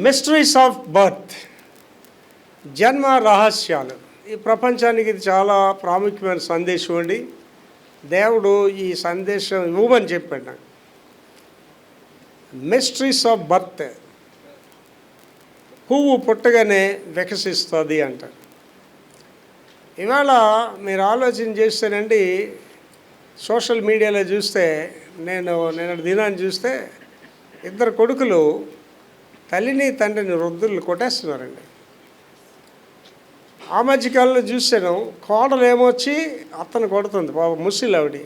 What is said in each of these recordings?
Mysteries of birth, జన్మ రహస్యాలు. ఈ ప్రపంచానికి ఇది చాలా ప్రాముఖ్యమైన సందేశం అండి. దేవుడు ఈ సందేశం ఇవ్వమని చెప్పాడు నాకు. మిస్టరీస్ ఆఫ్ బర్త్, పువ్వు పుట్టగానే వికసిస్తుంది అంటారు. ఇవాళ మీరు ఆలోచన చేస్తేనండి, సోషల్ మీడియాలో చూస్తే, నేను దినాన్ని చూస్తే ఇద్దరు కొడుకులు తల్లిని తండ్రిని వృద్ధులు కొట్టేస్తున్నారండి. ఆ మధ్యకాలంలో చూశాను, కోడలు ఏమొచ్చి అత్తను కొడుతుంది, పాప ముసిలి ఆవిడ.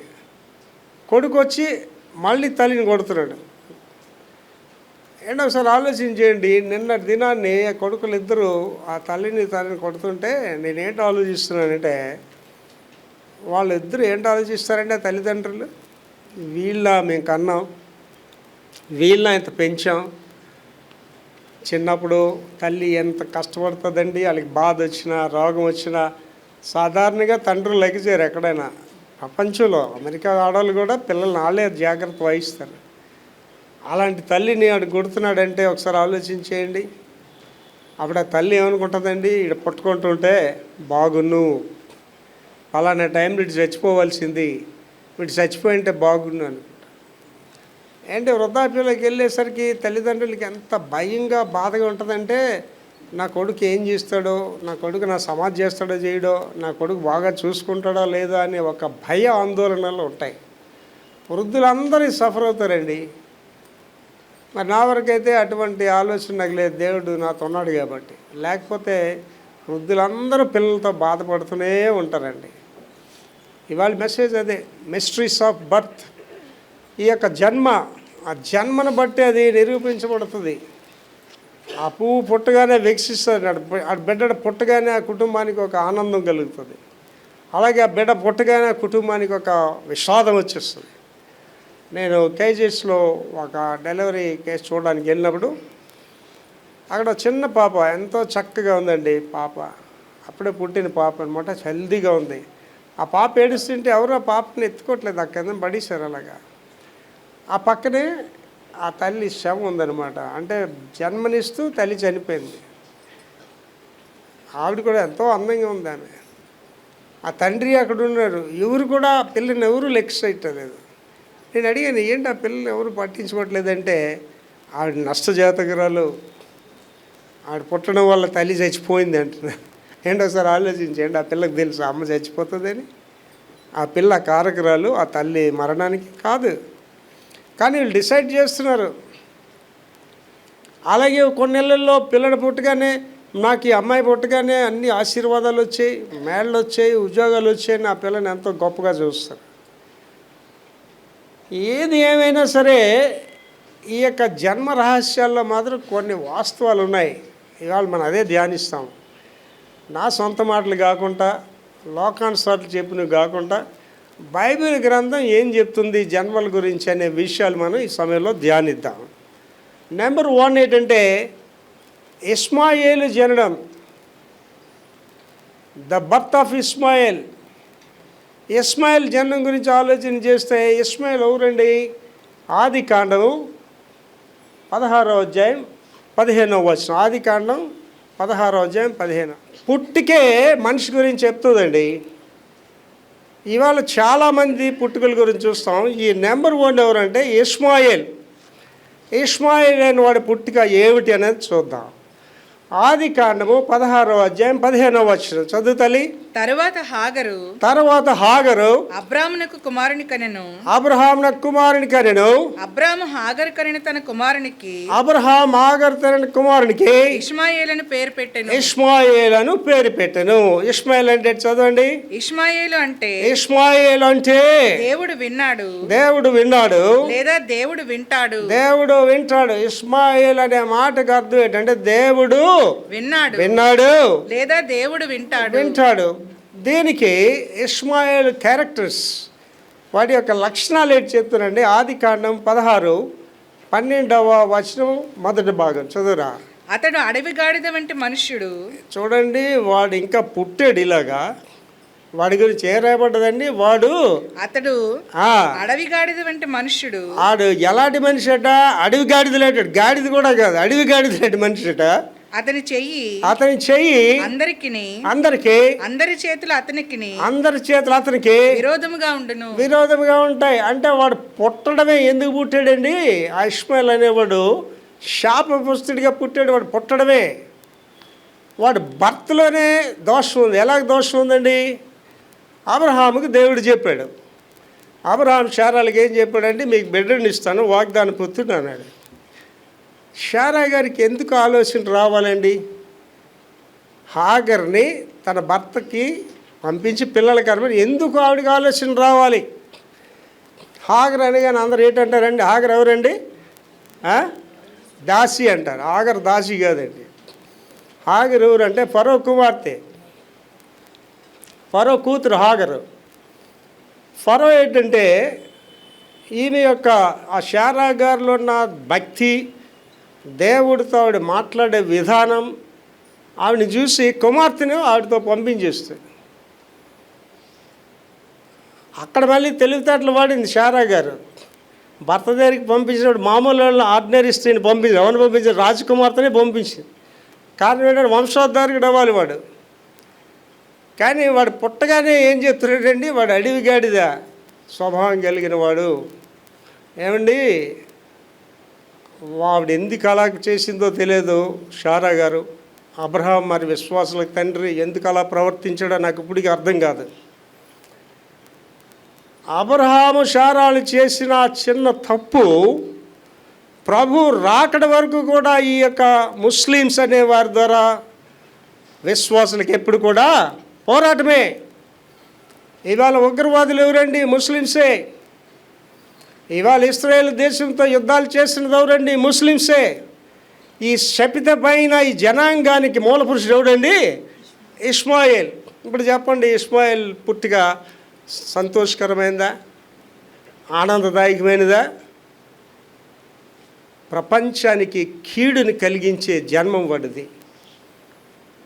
కొడుకు వచ్చి మళ్ళీ తల్లిని కొడుతున్నాడు. ఏంటో ఒకసారి ఆలోచన చేయండి. నిన్న దినాన్ని కొడుకులు ఇద్దరు ఆ తల్లిని కొడుతుంటే నేనేంటి ఆలోచిస్తున్నానంటే, వాళ్ళిద్దరు ఏంటి ఆలోచిస్తారంటే, తల్లిదండ్రులు మేము కన్నాం, వీళ్ళని ఇంత పెంచాం, చిన్నప్పుడు తల్లి ఎంత కష్టపడుతుందండి, వాళ్ళకి బాధ వచ్చినా రోగం వచ్చినా సాధారణంగా తండ్రులు లెక్కచేయరు. ఎక్కడైనా ప్రపంచంలో అమెరికా ఆడవాళ్ళు కూడా పిల్లల్ని వాళ్ళే జాగ్రత్త వహిస్తారు. అలాంటి తల్లిని ఆడు కొడుతున్నాడంటే ఒకసారి ఆలోచించేయండి. అప్పుడు ఆ తల్లి ఏమనుకుంటుందండి, ఇక్కడ పుట్టుకుంటుంటే బాగున్ను, అలానే టైంలో ఇటు చచ్చిపోవాల్సింది, వీడు చచ్చిపోయింటే బాగున్ను అని. అంటే వృద్ధాప్యంలోకి వెళ్ళేసరికి తల్లిదండ్రులకి ఎంత భయంగా బాధగా ఉంటుందంటే, నా కొడుకు ఏం చేస్తాడో, నా కొడుకు నా సమాధి చేస్తాడో చేయడో, నా కొడుకు బాగా చూసుకుంటాడో లేదో అనే ఒక భయ ఆందోళనలు ఉంటాయి. వృద్ధులందరూ సఫర్ అవుతారండి. మరి నా వరకైతే అటువంటి ఆలోచన నాకు లేదు, దేవుడు నాతో ఉన్నాడు కాబట్టి. లేకపోతే వృద్ధులందరూ పిల్లలతో బాధపడుతూనే ఉంటారండి. ఇవాళ మెసేజ్ అదే, మిస్టరీస్ ఆఫ్ బర్త్. ఈ యొక్క ఆ జన్మను బట్టి అది నిరూపించబడుతుంది. ఆ పువ్వు పుట్టగానే వికసిస్తుంది, ఆ బిడ్డ పుట్టగానే ఆ కుటుంబానికి ఒక ఆనందం కలుగుతుంది. అలాగే ఆ బిడ్డ పుట్టగానే ఆ కుటుంబానికి ఒక విషాదం వచ్చేస్తుంది. నేను కేజీఎస్లో ఒక డెలివరీ కేసు చూడడానికి వెళ్ళినప్పుడు అక్కడ చిన్న పాప ఎంతో చక్కగా ఉందండి. పాప అప్పుడే పుట్టిన పాప అనమాట, హెల్దీగా ఉంది. ఆ పాప ఏడుస్తుంటే ఎవరు ఆ పాపని ఎత్తుకోవట్లేదు, ఆ కింద పడేశారు. అలాగా ఆ పక్కనే ఆ తల్లి శవం ఉందన్నమాట. అంటే జన్మనిస్తూ తల్లి చనిపోయింది. ఆవిడ కూడా ఎంతో అందంగా ఉంది ఆమె. ఆ తండ్రి అక్కడ ఉన్నారు. ఎవరు కూడా ఆ పిల్లని ఎవరు లెక్కించలేదు. నేను అడిగాను, ఏంటి ఆ పిల్లలు ఎవరు పట్టించుకోవట్లేదంటే, ఆవిడ నష్టజాతకురాలు, ఆవిడ పుట్టడం వల్ల తల్లి చచ్చిపోయింది అంటున్నారు. ఏంటో ఒకసారి ఆలోచించండి. ఆ పిల్లకి తెలుసు అమ్మ చచ్చిపోతుందని. ఆ పిల్ల కారకురాలు, ఆ తల్లి మరణానికి కాదు. కానీ వీళ్ళు డిసైడ్ చేస్తున్నారు. అలాగే కొన్ని నెలల్లో పిల్లడు పుట్టగానే, నాకు ఈ అమ్మాయి పుట్టగానే అన్ని ఆశీర్వాదాలు వచ్చాయి, మేళ్ళు వచ్చాయి, ఉద్యోగాలు వచ్చాయని ఆ పిల్లని ఎంతో గొప్పగా చూస్తారు. ఏది ఏమైనా సరే ఈ యొక్క జన్మ రహస్యాల్లో మాత్రం కొన్ని వాస్తవాలు ఉన్నాయి. ఇవాళ మనం అదే ధ్యానిస్తాం. నా సొంత మాటలు కాకుండా, లోకానుసార్లు చెప్పినవి కాకుండా, బైబిల్ గ్రంథం ఏం చెప్తుంది జన్మల గురించి అనే విషయాలు మనం ఈ సమయంలో ధ్యానిద్దాం. నెంబర్ 1 ఏంటంటే, ఇష్మాయేలు జననం, ద బర్త్ ఆఫ్ ఇష్మాయేల్. ఇష్మాయేల్ జన్మం గురించి ఆలోచన చేస్తే, ఇష్మాయేల్ ఎవరండి? ఆదికాండం 16వ అధ్యాయం 15వ వచనం. ఆదికాండం 16వ అధ్యాయం 15. పుట్టికే మనిషి గురించి చెప్తుందండి. ఇవాళ చాలామంది పుట్టుకల గురించి చూస్తాం. ఈ నెంబర్ 1 ఎవరంటే ఇష్మాయేల్. ఇష్మాయేల్ అయిన వాడి పుట్టుక ఏమిటి అనేది చూద్దాం. ఆదికాండము 16వ అధ్యాయం 15వ వచనం చదువు తల్లి. తరువాత హాగరు అబ్రామునకు కుమారుని కనెను. అబ్రాము హాగరు కనిన తన కుమారునికి ఇష్మాయేలును పేరు పెట్టెను. ఇష్మాయేల్ అంటే చదవండి. ఇష్మాయేలు అంటే దేవుడు విన్నాడు లేదా దేవుడు వింటాడు. ఇష్మాయేల్ అనే మాటకు అర్థం ఏంటంటే దేవుడు విన్నాడు లేదా దేవుడు వింటాడు. దీనికి ఇష్మాయేల్ క్యారెక్టర్స్, వాటి యొక్క లక్షణాలు ఏంటి చెప్తున్నారండి. ఆదికాండం 16:12వ వచనం మొదటి భాగం చదువురా. అతడు అడవి గాడిద వంటి మనుష్యుడు. చూడండి, వాడు ఇంకా పుట్టాడు. ఇలాగా వాడి గురించి ఏ రాయబడ్డదండి? వాడు అతడు ఆ అడవి గాడిద వంటి మనుష్యుడు. ఆడు ఎలాంటి మనిషి అట? అడవి గాడిదలేటాడు. గాడిద కూడా కాదు, అడవి గాడిదలేటి మనిషి అట. అతని చెయ్యి అందరికి అందరి చేతులు అతనికి విరోధముగా ఉంటాయి. అంటే వాడు పుట్టడమే ఎందుకు పుట్టాడండి? ఆ ఇష్మాయిల్ అనేవాడు శాపగ్రస్తుడిగా పుట్టాడు. వాడు పుట్టడమే, వాడు భర్తలోనే దోషం ఉంది. ఎలాగ దోషం ఉందండి? అబ్రహాముకి దేవుడు చెప్పాడు. అబ్రహాం శారాలకి ఏం చెప్పాడంటే, మీకు బిడ్డని ఇస్తాను, వాగ్దాన పుత్రుడు అన్నాడు. శారా గారికి ఎందుకు ఆలోచన రావాలండి? హాగర్ని తన భర్తకి పంపించి పిల్లలకి అనమాట ఎందుకు ఆవిడకి ఆలోచన రావాలి? హాగర్ అనగానే అందరూ ఏంటంటారండి? హాగర్ ఎవరండి? దాసి అంటారు. హాగర్ దాసి కాదండి. హాగర్ ఎవరంటే ఫరో కుమార్తె, ఫరో కూతురు హాగరు. ఫరో ఏంటంటే ఈమె యొక్క ఆ శారా గారిలో ఉన్న భక్తి, దేవుడితో ఆవిడ మాట్లాడే విధానం, ఆవిడని చూసి కుమార్తెను ఆవిడతో పంపించేస్తుంది. అక్కడ మళ్ళీ తెలివితేటలు వాడింది శారా గారు. భర్త దగ్గరికి పంపించినప్పుడు మామూలు వాళ్ళని ఆర్డినరీ స్త్రీని పంపించి ఎవరిని పంపించారు? రాజకుమార్తెనే పంపించింది. కారణం ఏంటంటే వంశోద్ధారకుడు అవ్వాలి వాడు. కానీ వాడు పుట్టగానే ఏం చెప్తున్నాడండి? వాడు అడవి గాడిద స్వభావం కలిగిన వాడు. ఏమండి, ఆవిడ ఎందుకు అలా చేసిందో తెలియదు శారా గారు. అబ్రహాం మరి విశ్వాసులకు తండ్రి ఎందుకు అలా ప్రవర్తించాడో నాకు ఇప్పటికీ అర్థం కాదు. అబ్రహాము శారాలు చేసిన చిన్న తప్పు ప్రభు రాకడ వరకు కూడా ఈ యొక్క ముస్లిమ్స్ అనే వారి ద్వారా విశ్వాసులకు ఎప్పుడు కూడా పోరాటమే. ఇవాళ ఉగ్రవాదులు ఎవరండి? ముస్లిమ్సే. ఇవాళ ఇశ్రాయేల్ దేశంతో యుద్ధాలు చేసినది ఎవరండి? ముస్లిమ్సే. ఈ శపితమైన ఈ జనాంగానికి మూల పురుషుడు ఎవడండి? ఇష్మాయిల్. ఇప్పుడు చెప్పండి, ఇష్మాయిల్ పుట్టిక సంతోషకరమైనదా? ఆనందదాయకమైనదా? ప్రపంచానికి కీడుని కలిగించే జన్మం వాడిది.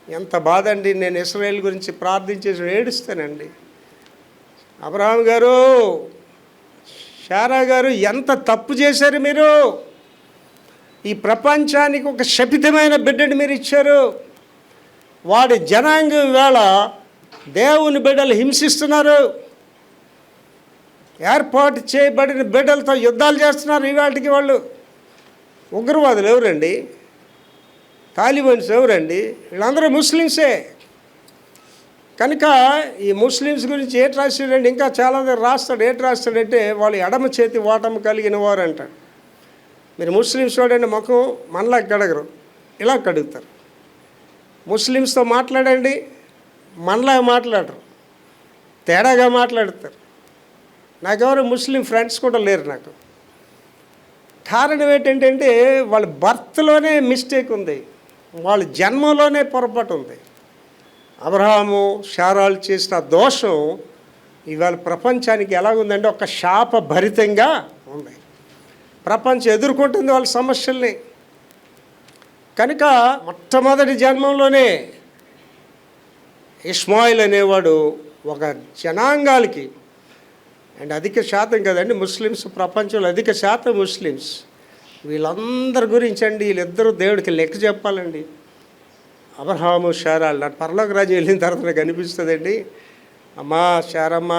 ఎంత బాధ అండి. నేను ఇశ్రాయేల్ గురించి ప్రార్థించేసి ఏడుస్తానండి. అబ్రహాం గారు, శారా గారు ఎంత తప్పు చేశారు మీరు? ఈ ప్రపంచానికి ఒక శపితమైన బిడ్డని మీరు ఇచ్చారు. వాడి జనాంగం వేళ దేవుని బిడ్డలు హింసిస్తున్నారు. ఏర్పాటు చేయబడిన బిడ్డలతో యుద్ధాలు చేస్తున్నారు. ఇవాటికి వాళ్ళు ఉగ్రవాదులు ఎవరండి? తాలిబాన్స్ ఎవరండి? వీళ్ళందరూ ముస్లిమ్సే. కనుక ఈ ముస్లిమ్స్ గురించి ఏటి రాస్తాడండి? ఇంకా చాలా రాస్తాడు. ఏటి రాస్తాడంటే వాళ్ళు ఎడమ చేతి ఓటమి కలిగిన వారు అంటాడు. మీరు ముస్లిమ్స్ చూడండి, ముఖం మనలా కడగరు, ఇలా కడుగుతారు. ముస్లిమ్స్తో మాట్లాడండి, మనలా మాట్లాడరు, తేడాగా మాట్లాడతారు. నాకెవరు ముస్లిం ఫ్రెండ్స్ కూడా లేరు నాకు. కారణం ఏంటంటే వాళ్ళ బర్త్లోనే మిస్టేక్ ఉంది, వాళ్ళ జన్మలోనే పొరపాటు ఉంది. అబ్రహాము శారాలు చేసిన దోషం ఇవాళ ప్రపంచానికి ఎలాగుందంటే ఒక శాపభరితంగా ఉంది. ప్రపంచం ఎదుర్కొంటుంది వాళ్ళ సమస్యల్ని. కనుక మొట్టమొదటి జన్మంలోనే ఇష్మాయిల్ అనేవాడు ఒక జనాంగాలకి, అండ్ అధిక శాతం కదండి ముస్లిమ్స్, ప్రపంచంలో అధిక శాతం ముస్లిమ్స్. వీళ్ళందరి గురించి అండి వీళ్ళిద్దరూ దేవుడికి లెక్క చెప్పాలండి. అబ్రహాము శారాలు నాకు పరలోక రాజ్యం వెళ్ళిన తర్వాత నాకు అనిపిస్తుందండి, అమ్మా శారమ్మ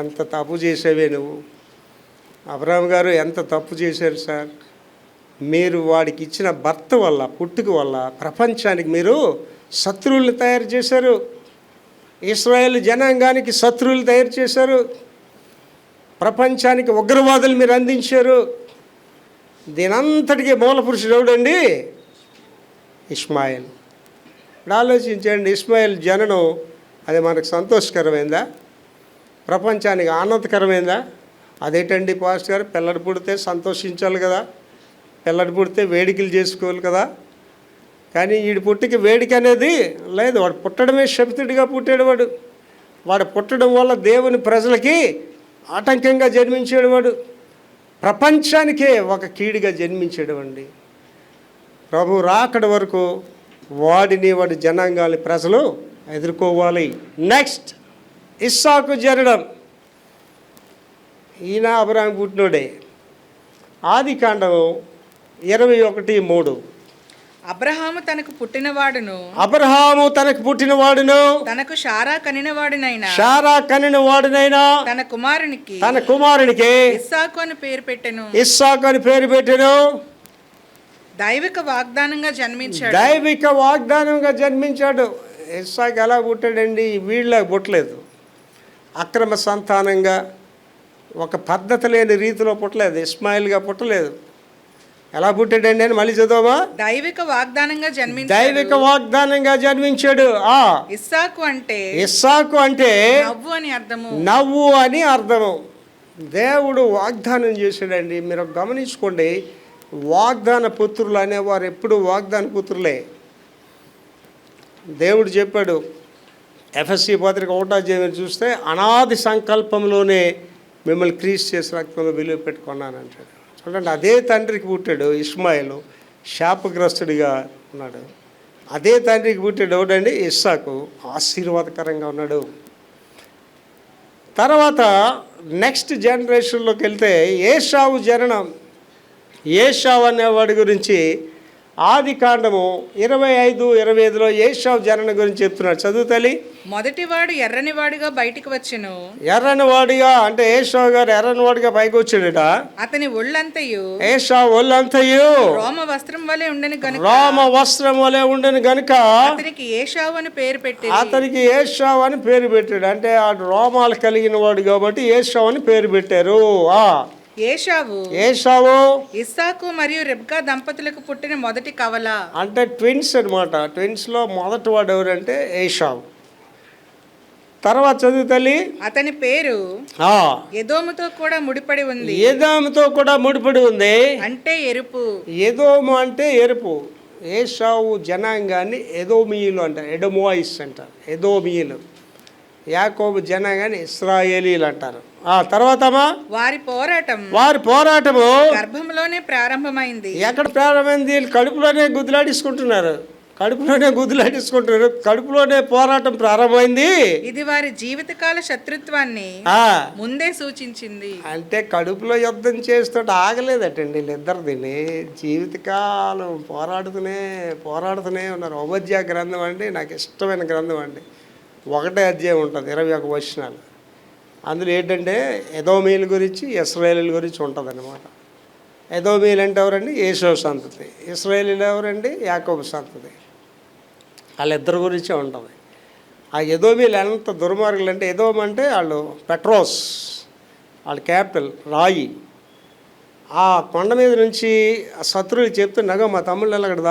ఎంత తప్పు చేసావే నువ్వు. అబ్రహాం గారు ఎంత తప్పు చేశారు సార్. మీరు వాడికి ఇచ్చిన భర్త వల్ల, పుట్టుక వల్ల ప్రపంచానికి మీరు శత్రువులు తయారు చేశారు. ఇశ్రాయేల్ జనాంగానికి శత్రువులు తయారు చేశారు. ప్రపంచానికి ఉగ్రవాదులు మీరు అందించారు. దీనంతటికీ మూల పురుషుడు ఎవడండి? ఇష్మాయిల్. ఇప్పుడు ఆలోచించండి, ఇష్మాయిల్ జననం అది మనకు సంతోషకరమైందా? ప్రపంచానికి ఆనందకరమైందా? అదేంటండి పాస్టర్ గారు, పిల్లడు పుడితే సంతోషించాలి కదా, పిల్లడు పుడితే వేడికలు చేసుకోవాలి కదా. కానీ వీడి పుట్టికి వేడిక అనేది లేదు. వాడు పుట్టడమే శపితుడిగా పుట్టాడు. వాడు పుట్టడం వల్ల దేవుని ప్రజలకి ఆటంకంగా జన్మించాడు. వాడు ప్రపంచానికే ఒక కీడుగా జన్మించాడు అండి. ప్రభు రాకడ వరకు వాడి జనాంగాన్ని ప్రజలు ఎదుర్కోవాలి. నెక్స్ట్ ఇస్సాకు జననం, ఈయన అబ్రహాం పుట్టినోడే. ఆదికాండం 21:3. అబ్రహాము తనకు పుట్టినవాడును, అబ్రహాము తనకు పుట్టినవాడును, తనకు శారా కనినవాడునైనా, శారా కనినవాడునైనా తన కుమారునికి ఇస్సాకు అని పేరు పెట్టెను. ఇస్సాకు అని పేరు పెట్టెను. దైవిక వాగ్దానంగా జన్మించాడు. దైవిక వాగ్దానంగా జన్మించాడు. ఇస్సాకు ఎలా పుట్టాడండి? వీళ్ళ పుట్టలేదు. అక్రమ సంతానంగా, ఒక పద్ధతి లేని రీతిలో పుట్టలేదు. ఇస్మాయిల్గా పుట్టలేదు. ఎలా పుట్టాడండి అని మళ్ళీ చదవమా? దైవిక వాగ్దానంగా జన్మించాడు. దైవిక వాగ్దానంగా జన్మించాడు. ఇస్సాకు అంటే నవ్వు అని అర్థము. నవ్వు అని అర్థము. దేవుడు వాగ్దానం చేశాడండి. మీరు గమనించుకోండి, వాగ్దాన పుత్రులు అనేవారు ఎప్పుడు వాగ్దాన పుత్రులే. దేవుడు చెప్పాడు, ఎఫ్ఎస్సి పత్రిక 1 చూస్తే, అనాది సంకల్పంలోనే మిమ్మల్ని క్రీస్తు చేసి రక్తంలో విలువ పెట్టుకున్నాను అంటాడు. చూడండి, అదే తండ్రికి పుట్టాడు ఇస్మాయిలు, శాపగ్రస్తుడిగా ఉన్నాడు. అదే తండ్రికి పుట్టాడు ఎవడండి? ఇస్సాకు, ఆశీర్వాదకరంగా ఉన్నాడు. తర్వాత నెక్స్ట్ జనరేషన్లోకి వెళ్తే ఏశావు జననం. ఏశావు అనేవాడి గురించి ఆదికాండము 25:25లో ఏశావు జననం గురించి చెప్తున్నాడు. చదువు తల్లి. మొదటివాడు ఎర్రనివాడిగా బయటికి వచ్చెను. ఎర్రనివాడిగా అంటే ఏశావు గారు ఎర్రనివాడిగా పైకి వచ్చాడట. అతని ఒళ్ళంతయు, ఏశావు ఒళ్ళంతయు రోమ వస్త్రం వలె ఉండెను గనుక, రోమ వస్త్రం వలె ఉండెను గనుక అతనికి ఏశావు అని పేరు పెట్టి, అతనికి ఏశావు అని పేరు పెట్టాడు. అంటే ఆ రోమాలు కలిగిన వాడు కాబట్టి ఏశావు అని పేరు పెట్టారు. ఏశావు ఇస్సాకు మరియు రెబ్కా దంపతులకు పుట్టిన మొదటి కవల. అంటే ట్విన్స్ అనమాట. ట్విన్స్లో మొదటి వాడు ఎవరంటే ఏశావు. తర్వాత చదువు తల్లి. అతని పేరు ఎదోముతో కూడా ముడిపడి ఉంది. ఎదోముతో కూడా ముడిపడి ఉంది అంటే ఎరుపు. ఎదోము అంటే ఎరుపు. ఏశావు జనాంగాన్ని ఎదోమీయులు అంటారు. ఎడోమోయిస్ అంటారు. ఎదోమీయులు. యాకోబు జనాంగాన్ని ఇశ్రాయేలీలు అంటారు. తర్వాత వారి పోరాటము గర్భంలోనే ప్రారంభమైంది. ఎక్కడ ప్రారంభమైంది? కడుపులోనే గుద్దులాడించుకుంటున్నారు. కడుపులోనే పోరాటం ప్రారంభమైంది. ఇది వారి జీవితకాల శత్రుత్వాన్ని ముందే సూచించింది. అంటే కడుపులో యుద్ధం చేస్తుంటే ఆగలేదటండి వీళ్ళిద్దరిదిని. జీవితకాలం పోరాడుతూనే ఉన్నారు. ఉపధ్యాయ గ్రంథం అండి నాకు ఇష్టమైన గ్రంథం అండి. 1 అధ్యాయం ఉంటుంది, 21 వచనాలు. అందులో ఏంటంటే ఎదోమీయుల గురించి, ఇశ్రాయేలీల గురించి ఉంటుంది అన్నమాట. ఎదోమీయులు అంటే ఎవరండి? ఏశావు సంతతి. ఇశ్రాయేలీలు ఎవరండి? యాకోబు సంతతి. వాళ్ళిద్దరి గురించే ఉంటుంది. ఆ ఎదోమీయులు ఎంత దుర్మార్గులు అంటే, ఎదోమ్ అంటే వాళ్ళు పెట్రోస్, వాళ్ళ క్యాపిటల్ రాయి. ఆ కొండ మీద నుంచి ఆ శత్రువులు చెప్తున్నాగా, మా తమ్ముళ్ళు వాళ్ళు అక్కడ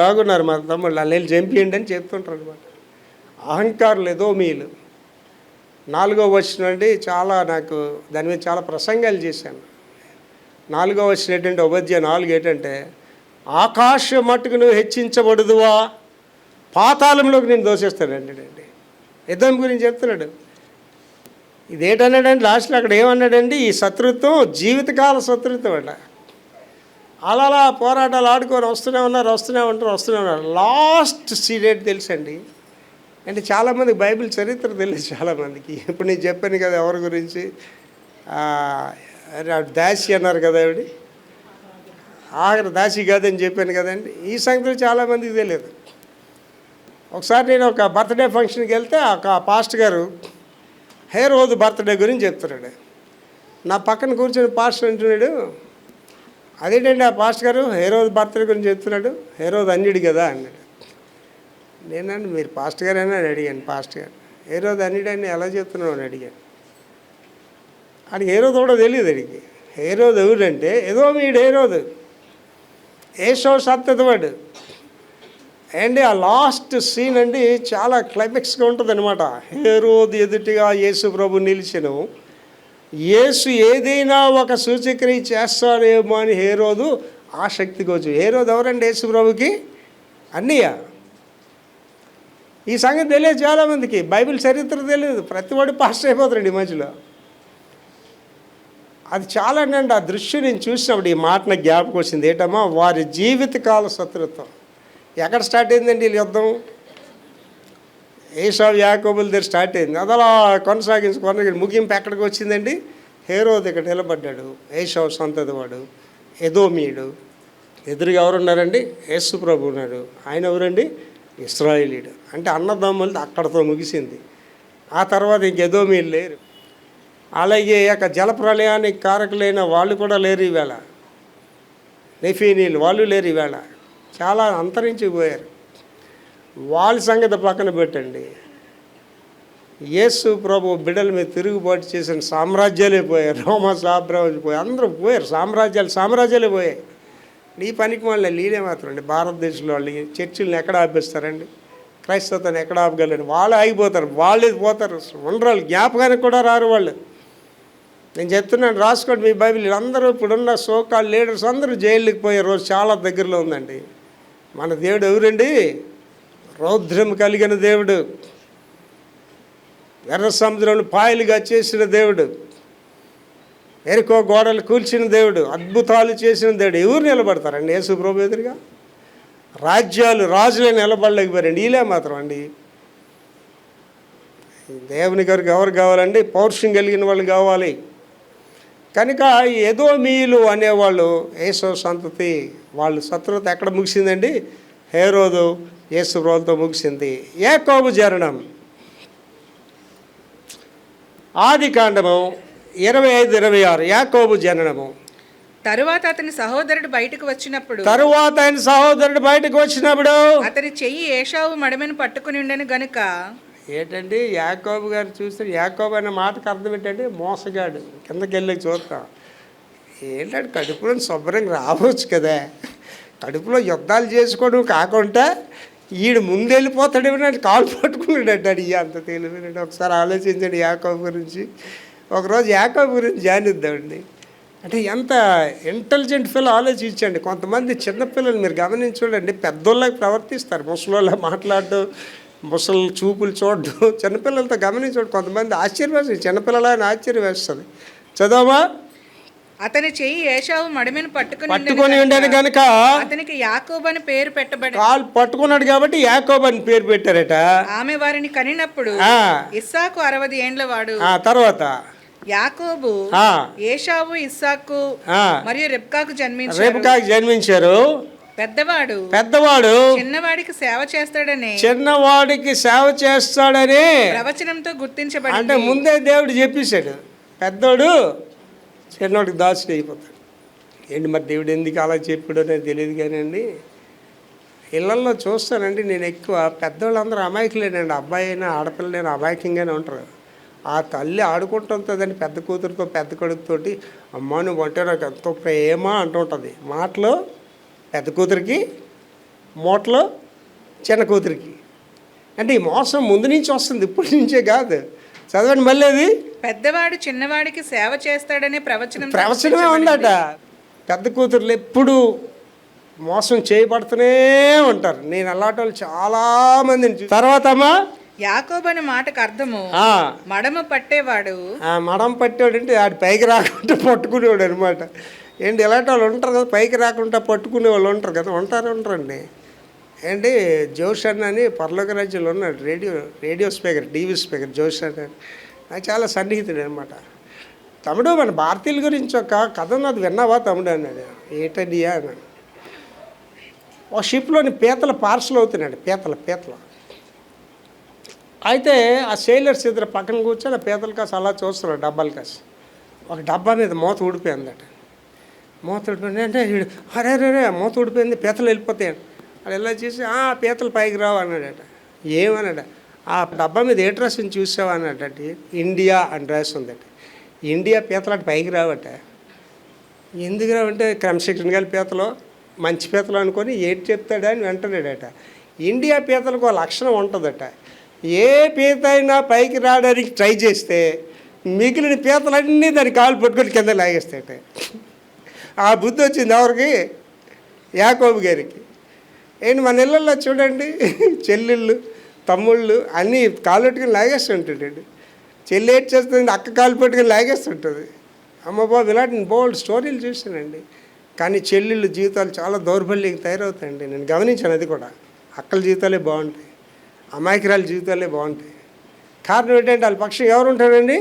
దాగున్నారు మా తమ్ముళ్ళు, వాళ్ళు వెళ్ళి చంపియండి అని చెప్తుంటారు అనమాట. అహంకారులు ఎదోమీయులు. 4వ వచనం అండి, చాలా నాకు దాని మీద చాలా ప్రసంగాలు చేశాను. 4వ వచనం ఏంటంటే, ఉపధ్యాయ 4 ఏంటంటే, ఆకాశం మట్టుకు నువ్వు హెచ్చించబడుదువా, పాతాళంలోకి నేను దోసేస్తాడండి. యుద్ధం గురించి చెప్తున్నాడు. ఇదేంటన్నాడండి లాస్ట్లో అక్కడ ఏమన్నాడండి? ఈ శత్రుత్వం జీవితకాల శత్రుత్వం అంట. అలా పోరాటాలు ఆడుకొని వస్తూనే ఉన్నారు. లాస్ట్ సీడేట్ తెలుసండి. అంటే చాలామందికి బైబిల్ చరిత్ర తెలియదు చాలామందికి. ఇప్పుడు నేను చెప్పాను కదా ఎవరి గురించి, దాసి అన్నారు కదా ఆవిడ, ఆఖరి దాసి కాదని చెప్పాను కదండి. ఈ సంగతి చాలామందికి తెలియదు. ఒకసారి నేను ఒక బర్త్డే ఫంక్షన్కి వెళ్తే ఒక పాస్టర్ గారు హేరోదు బర్త్డే గురించి చెప్తున్నాడు. నా పక్కన కూర్చొని పాస్టర్ అంటున్నాడు, అదేంటండి ఆ పాస్టర్ గారు హేరోదు బర్త్డే గురించి చెప్తున్నాడు, హేరోదు అన్యుడు కదా అన్నాడు. నేనండి మీరు పాస్టర్ గారేనా అని అడిగాను. పాస్టర్ గారు హేరోదు అన్యుడని ఎలా చెప్తున్నావు అని అడిగాను. అది హేరోదు కూడా తెలియదు. అడిగి హేరోదు ఎవరంటే ఎదోమీయుడు హేరోదు, ఏశావు సంతతి వాడు. అండి ఆ లాస్ట్ సీన్ అండి చాలా క్లైమాక్స్గా ఉంటుంది అనమాట. హేరోదు ఎదుటిగా యేసు ప్రభు నిలిచెను. యేసు ఏదైనా ఒక సూచక్రియ చేస్తాడేమో అని హేరోదు ఆసక్తికి వచ్చు. హేరోదు ఎవరండి? యేసు ప్రభుకి అన్నయ్య. ఈ సంగతి తెలియదు చాలామందికి. బైబిల్ చరిత్ర తెలియదు. ప్రతివాడు పాస్టర్ అయిపోతారండి ఈ మధ్యలో. అది చాలా అండి. ఆ దృశ్యం నేను చూసినప్పుడు ఈ మాట నాకు జ్ఞాపకం వచ్చింది. ఏంటమ్మా, వారి జీవితకాల శత్రుత్వం ఎక్కడ స్టార్ట్ అయిందండి? వీళ్ళ యుద్ధం ఏసావు యాకోబుల దగ్గర స్టార్ట్ అయింది. అది అలా కొనసాగించుకొని ముగింపు ఎక్కడికి వచ్చిందండి? హేరోదు ఇక్కడ నిలబడ్డాడు, ఏసావు సంతతి వాడు, ఎదోమీయుడు. ఎదురుగా ఎవరున్నారండి? యేసు ప్రభు ఉన్నాడు. ఆయన ఎవరండి? ఇశ్రాయేలీయుడు. అంటే అన్నదమ్ములది అక్కడతో ముగిసింది. ఆ తర్వాత ఇంక ఎదోమీయులు లేరు. అలాగే జలప్రలయానికి కారకులైన వాళ్ళు కూడా లేరు ఈవేళ. నెఫీనీలు వాళ్ళు లేరు ఈవేళ. చాలా అంతరించిపోయారు. వాళ్ళ సంగతి పక్కన పెట్టండి. యేసు ప్రభు బిడ్డల మీద తిరుగుబాటు చేసిన సామ్రాజ్యాలే పోయారు. రోమా సామ్రాజ్యం పోయి అందరూ పోయారు. సామ్రాజ్యాలే పోయాయి. నీ పనికి వాళ్ళని లీడే మాత్రం అండి. భారతదేశంలో వాళ్ళు చర్చిలను ఎక్కడ ఆపిస్తారండి? క్రైస్తవతను ఎక్కడ ఆపగలరు? వాళ్ళు ఆగిపోతారు, వాళ్ళే పోతారు. ఉండరాలు జ్ఞాపకానికి కూడా రారు వాళ్ళు. నేను చెప్తున్నాను, రాసుకోండి మీ బైబిల్. అందరూ ఇప్పుడున్న సోకాల్ లీడర్స్ అందరూ జైలుకి పోయే రోజు చాలా దగ్గరలో ఉందండి. మన దేవుడు ఎవరండి? రౌద్రం కలిగిన దేవుడు, ఎర్ర సముద్రంలో పాయలుగా చేసిన దేవుడు, ఎరుకో గోడలు కూల్చిన దేవుడు, అద్భుతాలు చేసిన దేవుడు. ఎవరు నిలబడతారండి యేసు ప్రభు ఎదురుగా? రాజులే నిలబడలేకపోయారండి. వీళ్ళే మాత్రం అండి. దేవుని గారికి ఎవరు కావాలండి? పౌరుషం కలిగిన వాళ్ళు కావాలి. కనుక ఎదోమీయులు అనేవాళ్ళు యేసు సంతతి. వాళ్ళు శత్రుత ఎక్కడ ముగిసిందండి? హేరోదు యేసు ప్రభుతో ముగిసింది. యాకోబు జననం ఆదికాండము 25-26. యాకోబు జననము. తరువాత అతని సహోదరుడు బయటకు వచ్చినప్పుడు అతని చెయ్యి ఏశావు మడమెను పట్టుకుని ఉండెను గనుక. ఏంటండి యాకోబు గారు చూస్తే, యాకోబు అనే మాటకు అర్థం ఏంటంటే మోసగాడు. కిందకి వెళ్ళి చూస్తాం. ఏంటంటే కడుపులో శుభ్రంగా రావచ్చు కదా, కడుపులో యుద్ధాలు చేసుకోవడం కాకుండా ఈడు ముందెళ్ళిపోతాడేమో కాలు పట్టుకున్నాడు. అంత తెలియనండి. ఒకసారి ఆలోచించండి యాకోబు గురించి. ఒకరోజు యాకోబు గురించి ధ్యానిద్దామండి. అంటే ఎంత ఇంటెలిజెంట్ ఫెలో ఆలోచించండి. కొంతమంది చిన్నపిల్లలు మీరు గమనించండి, పెద్దోళ్ళకి ప్రవర్తిస్తారు, ముసలోళ్ళ మాట్లాడడం, ముసలి చూపులు చూడడం. చిన్నపిల్లలతో గమనించండి. కొంతమంది ఆశ్చర్యవేస్తుంది, చిన్నపిల్లలని ఆశ్చర్యం వేస్తుంది. చదవమా. అతని చెయ్యి ఏశావు మడమెను పట్టుకొని ఉండేది కనుక అతనికి యాకోబు అని పేరు పెట్టబడి, కాలు పట్టుకున్నాడు కాబట్టి యాకోబు అని పేరు పెట్టారట. ఆమె వారిని కనినప్పుడు ఇస్సాకు 60 ఏండ్ల వాడు. తర్వాత యాకోబు ఏశావు, ఇస్సాకు మరియు రెబ్కాకు జన్మించారు. పెద్దవాడు చిన్నవాడికి సేవ చేస్తాడని ప్రవచనంతో గుర్తించబడి. అంటే ముందే దేవుడు చెప్పేశాడు, పెద్దోడు చిన్నవాడికి దాచుడు అయిపోతాడు. ఏంటి మరి దేవుడు ఎందుకు అలా చెప్పాడు అనేది తెలియదు. కానీ అండి ఇళ్ళల్లో చూస్తానండి నేను ఎక్కువ, పెద్దవాళ్ళందరూ అమాయకులేనండి. అబ్బాయి అయినా ఆడపిల్లలైనా అమాయకంగానే ఉంటారు. ఆ తల్లి ఆడుకుంటుంటుందని పెద్ద కూతురుతో పెద్ద కొడుకుతోటి, అమ్మ నువ్వు అంటే నాకు ఎంతో ప్రేమ అంటుంటుంది. మాటలో పెద్ద కూతురికి, మూటలో చిన్న కూతురికి. అంటే ఈ మోసం ముందు నుంచి వస్తుంది, ఇప్పటి నుంచే కాదు. చదవండి మళ్ళీ. అది పెద్దవాడు చిన్నవాడికి సేవ చేస్తాడనే ప్రవచనమే ఉందట. పెద్ద కూతురులు ఎప్పుడు మోసం చేయబడుతూనే ఉంటారు. నేను అలాంటి వాళ్ళు చాలామందిని. తర్వాత అమ్మా యాకోబు అనే మాటకు అర్థము మడమ పట్టేవాడు. మడమ పట్టేవాడు అంటే ఆడు పైకి రాకుండా పట్టుకునేవాడు అనమాట. ఏంటి ఇలాంటి వాళ్ళు ఉంటారు కదా, పైకి రాకుండా పట్టుకునే వాళ్ళు ఉంటారు కదా, ఉంటారండి. ఏంటి జోషన్ అని పరలోక రాజ్యంలో ఉన్నాడు, రేడియో స్పీకర్, టీవీ స్పీకర్ జోషన్ అని. నాకు చాలా సన్నిహితుడు అనమాట. తమ్ముడు మన భారతీయుల గురించి ఒక కథ ఉన్నది విన్నావా తమ్ముడు అన్నాడు. ఏంటండియా అన్నాడు. ఒక షిప్లోని పీతల పార్సల్ అవుతున్నాడు, పీతల. అయితే ఆ సేలర్స్ ఇద్దరు పక్కన కూర్చొని ఆ పీతలు కాసి అలా చూస్తున్నాడు, డబ్బాలు కాసి. ఒక డబ్బా మీద మూత ఊడిపోయిందట. మూత ఊడిపోయింది అంటే అరే మూత ఊడిపోయింది, పీతలు వెళ్ళిపోతాయి. అది ఎలా చేసి పీతలు పైకి రావు అన్నాడట. ఏమన్నాడ, ఆ డబ్బా మీద ఏ డ్రెస్ని చూసావా అన్నాడట. ఇండియా అని డ్రెస్ ఉందట. ఇండియా పీతలు అటు పైకి రావట. ఎందుకు రావంటే క్రమశిక్షణ గల పీతలు, మంచి పీతలు అనుకొని ఏటి చెప్తాడని వెంటనేడట. ఇండియా పీతలకు ఒక లక్షణం ఉంటుందట. ఏ పీత అయినా పైకి రావడానికి ట్రై చేస్తే మిగిలిన పీతలన్నీ దాన్ని కాలు పట్టుకొని కింద లాగేస్తాయట. ఆ బుద్ధి వచ్చింది ఎవరికి? యాకోబు గారికి. ఏంటి మన ఇళ్ళల్లో చూడండి, చెల్లెళ్ళు తమ్ముళ్ళు అన్నీ కాలు పట్టుకొని లాగేస్తుంటాడు. చెల్లి ఏటి చేస్తుంది, అక్క కాలు పట్టుకొని లాగేస్తుంటుంది. అమ్మ బాబు ఇలాంటి బోల్డ్ స్టోరీలు చూసానండి. కానీ చెల్లెళ్ళు జీవితాలు చాలా దౌర్బల్యంగా తయారవుతాయండి. నేను గమనించాను అది కూడా. అక్కల జీవితాలే బాగుంటాయి. అమాయకురాల జీవితాలే బాగుంటాయి. కారణం ఏంటంటే వాళ్ళ పక్షం ఎవరు ఉంటాడండి?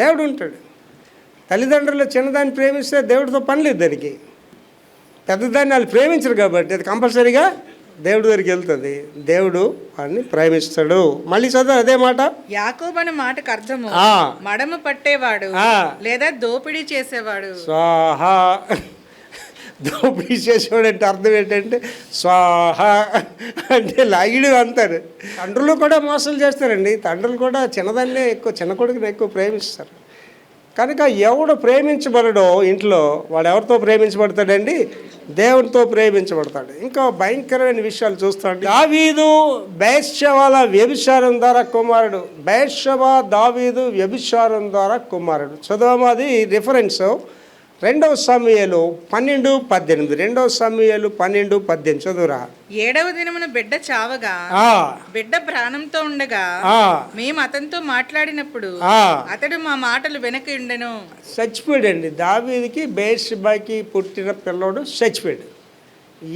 దేవుడు ఉంటాడు. తల్లిదండ్రులు చిన్నదాన్ని ప్రేమిస్తే దేవుడితో పని లేదు దానికి. పెద్దదాన్ని వాళ్ళు ప్రేమించరు కాబట్టి అది కంపల్సరీగా దేవుడి దగ్గరికి వెళ్తుంది. దేవుడు వాడిని ప్రేమిస్తాడు. మళ్ళీ చదువు అదే మాట. యాకోబు అనే మాటకు అర్థము మడమ పట్టేవాడు లేదా దోపిడీ చేసేవాడు. స్వాహ. దోపిడీ చేసేవాడు అంటే అర్థం ఏంటంటే స్వాహ అంటే లాగిడు అంటారు. తండ్రులు కూడా మోసాలు చేస్తారండి. తండ్రులు కూడా చిన్నదాన్నే ఎక్కువ, చిన్న కొడుకుని ఎక్కువ ప్రేమిస్తారు. కనుక ఎవడు ప్రేమించబడడో ఇంట్లో వాడు ఎవరితో ప్రేమించబడతాడండి? దేవునితో ప్రేమించబడతాడు. ఇంకా భయంకరమైన విషయాలు చూస్తాడు. దావీదు బెత్షెబాల వ్యభిచారం ద్వారా కుమారుడు. బెత్షెబా దావీదు వ్యభిచారం ద్వారా కుమారుడు. చదవమా, అది రిఫరెన్స్ 2 సమూయేలు 12:18. 2 సమూయేలు 12:18 చదువురా. 7వ దినమున బిడ్డ చావగా బిడ్డ ప్రాణంతో ఉండగా మేము అతనితో మాట్లాడినప్పుడు అతడు మా మాటలు వెనక ఉండెను. చచ్చిపోయాడండి. దావీదుకి బెత్షెబాకి పుట్టిన పిల్లోడు చచ్చిపోయాడు.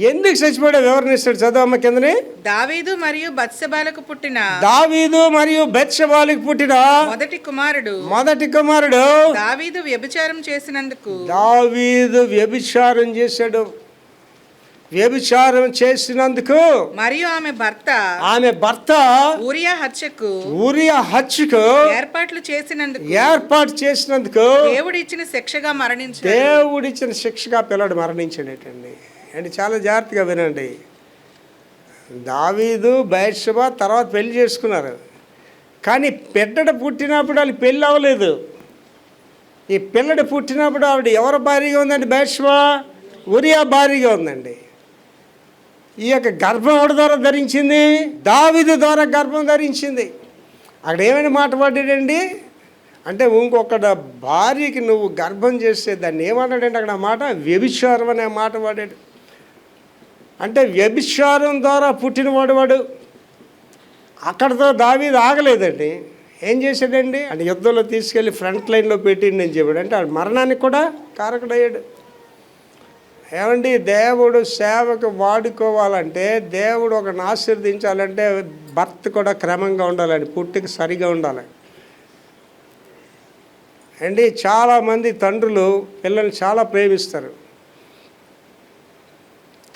ఎందుకు చచ్చిపోయాడో వివరణిస్తాడు. చదవమ్మ కిందని. దావీదు మరియు బత్షెబాలకు పుట్టిన మొదటి కుమారుడు దావీదు వ్యభిచారం చేశాడు. వ్యభిచారం చేసినందుకు మరియు ఆమె భర్త ఊరియా హత్యకు ఏర్పాటు చేసినందుకు దేవుడిచ్చిన శిక్షగా పిల్లడు మరణించాడటండి. అంటే చాలా జాగ్రత్తగా వినండి. దావీదు బెత్షెబా తర్వాత పెళ్లి చేసుకున్నారు. కానీ పిల్లడు పుట్టినప్పుడు వాళ్ళు పెళ్ళి అవ్వలేదు. ఈ పిల్లడు పుట్టినప్పుడు ఆవిడ ఎవరి భార్యగా ఉందండి? బెత్షెబా ఊరియా భార్యగా ఉందండి. ఈ యొక్క గర్భం ఎవరి ద్వారా ధరించింది? దావీదు ద్వారా గర్భం ధరించింది. అక్కడ ఏమైనా మాట పడ్డాడండి అంటే ఇంకొకటి భార్యకి నువ్వు గర్భం చేస్తే దాన్ని ఏమన్నాడంటే అక్కడ మాట వ్యభిచారం అనే మాట వాడాడు. అంటే వ్యభిచారం ద్వారా పుట్టినవాడు వాడు. అక్కడితో దావీదు ఆగలేదండి. ఏం చేశాడండి అంటే యుద్ధంలో తీసుకెళ్ళి ఫ్రంట్ లైన్లో పెట్టిండి అని చెప్పాడు. అంటే ఆ మరణానికి కూడా కారకుడయ్యాడు. ఏమండి, దేవుడు సేవకు వాడుకోవాలంటే, దేవుడు ఒకరిని ఆశీర్వదించాలంటే భర్త కూడా క్రమంగా ఉండాలండి, పుట్టికి సరిగా ఉండాలి అండి. చాలామంది తండ్రులు పిల్లల్ని చాలా ప్రేమిస్తారు.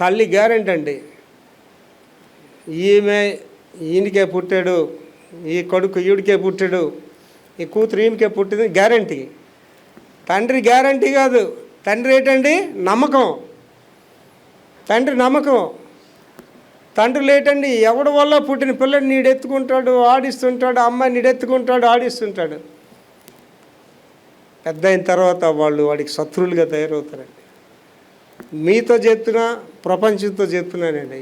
తల్లి గ్యారెంటీ అండి, ఈయనకే పుట్టాడు, ఈ కొడుకు ఈవిడికే పుట్టాడు, ఈ కూతురు ఈమెకే పుట్టింది గ్యారంటీ. తండ్రి గ్యారంటీ కాదు. తండ్రి ఏంటండి? నమ్మకం. తండ్రి నమ్మకం. తండ్రులు ఏంటండి? ఎవడి వల్ల పుట్టిన పిల్లడు నీడెత్తుకుంటాడు, ఆడిస్తుంటాడు, అమ్మాయి నీడెత్తుకుంటాడు, ఆడిస్తుంటాడు. పెద్ద అయిన తర్వాత వాళ్ళు వాడికి శత్రువులుగా తయారవుతారండి. మీతో చెప్తున్నా, ప్రపంచంతో చెప్తున్నానండి,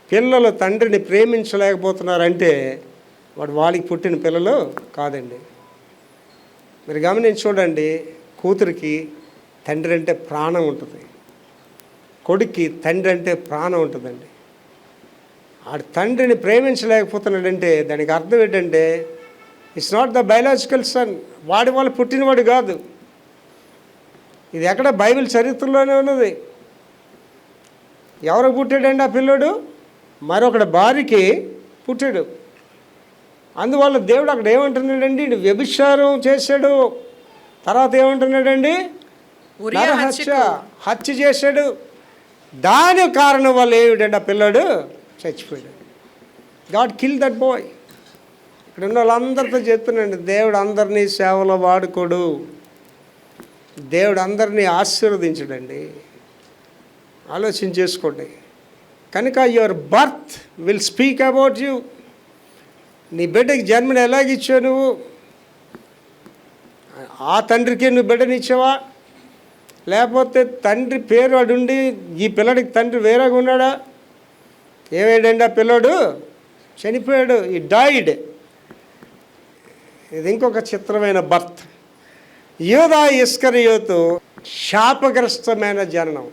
పిల్లలు తండ్రిని ప్రేమించలేకపోతున్నారంటే వాళ్ళకి పుట్టిన పిల్లలు కాదండి. మీరు గమనించి చూడండి, కూతురికి తండ్రి అంటే ప్రాణం ఉంటుంది, కొడుక్కి తండ్రి అంటే ప్రాణం ఉంటుందండి. ఆడు తండ్రిని ప్రేమించలేకపోతున్నాడంటే దానికి అర్థం ఏంటంటే it's not the biological son, వాడి వల్ల పుట్టినవాడు కాదు. ఇది ఎక్కడ బైబిల్ చరిత్రలోనే ఉన్నది. ఎవరు పుట్టాడండి ఆ పిల్లడు? మరొకటి భార్యకి పుట్టాడు. అందువల్ల దేవుడు అక్కడ ఏమంటున్నాడండి? వ్యభిచారం చేశాడు. తర్వాత ఏమంటున్నాడండి? హత్య చేశాడు. దాని కారణం వల్ల ఏమిటంటే ఆ పిల్లాడు చచ్చిపోయాడు. God kill that boy. ఇక్కడ ఉన్న వాళ్ళందరితో చెప్తున్నాండి, దేవుడు అందరినీ సేవలో వాడుకోడు, దేవుడు అందరినీ ఆశీర్వదించడండి. ఆలోచన చేసుకోండి. కనుక your birth will speak about you. నీ బిడ్డకి జన్మను ఎలాగిచ్చావు నువ్వు? ఆ తండ్రికి నువ్వు బిడ్డనిచ్చావా? లేకపోతే తండ్రి పేరు వాడుండి ఈ పిల్లడికి తండ్రి వేరేగా ఉన్నాడా? ఏమేడండి ఆ పిల్లోడు? చనిపోయాడు. ఈ డైడ్. ఇది ఇంకొక చిత్రమైన బర్త్. యోధా ఇస్కరియోతు శాపగ్రస్తమైన జననం.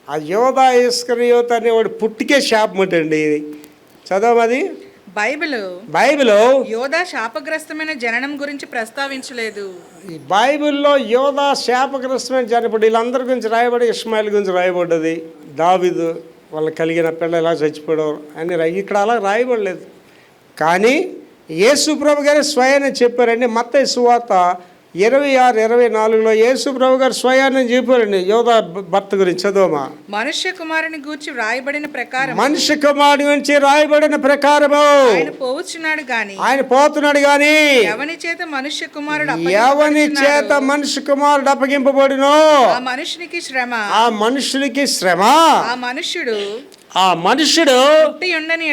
ఆ యోధా ఇస్కరియోతు అనేవాడు పుట్టికే శాపమటండి. చదవమది. బైబిల్ యోధా శాపగ్రస్తమైన జననం గురించి ప్రస్తావించలేదు. ఈ బైబిల్లో యోధా శాపగ్రస్తమైన జననం, వీళ్ళందరి గురించి రాయబడి, ఇష్మాయిల్ గురించి రాయబడ్డది, దావీదు వాళ్ళకి కలిగిన పిల్ల ఇలా చచ్చిపోవడం అని ఇక్కడ అలా రాయబడలేదు. కానీ యేసు ప్రభు గారు స్వయాన్ని చెప్పారండి. మత్తయి సువార్త 26-24లో యేసు ప్రభు గారు స్వయాన్ని చెప్పారండి యోధా భర్త గురించి. చదువుమా. మనుష్య కుమారుని గూర్చి వ్రాయబడిన ప్రకారం, మనుష్య కుమారుని గురించి రాయబడిన ప్రకారము ఆయన పోవచ్చున్నాడు గాని, ఆయన పోతున్నాడు గాని ఎవని చేత మనుష్య కుమారుడు ఎవని చేత మనుష్య కుమారుడు అప్పగింపబడినో ఆ మనుషునికి శ్రమ, ఆ మనుషునికి శ్రమ, ఆ మనుష్యుడు పుట్టి ఉండని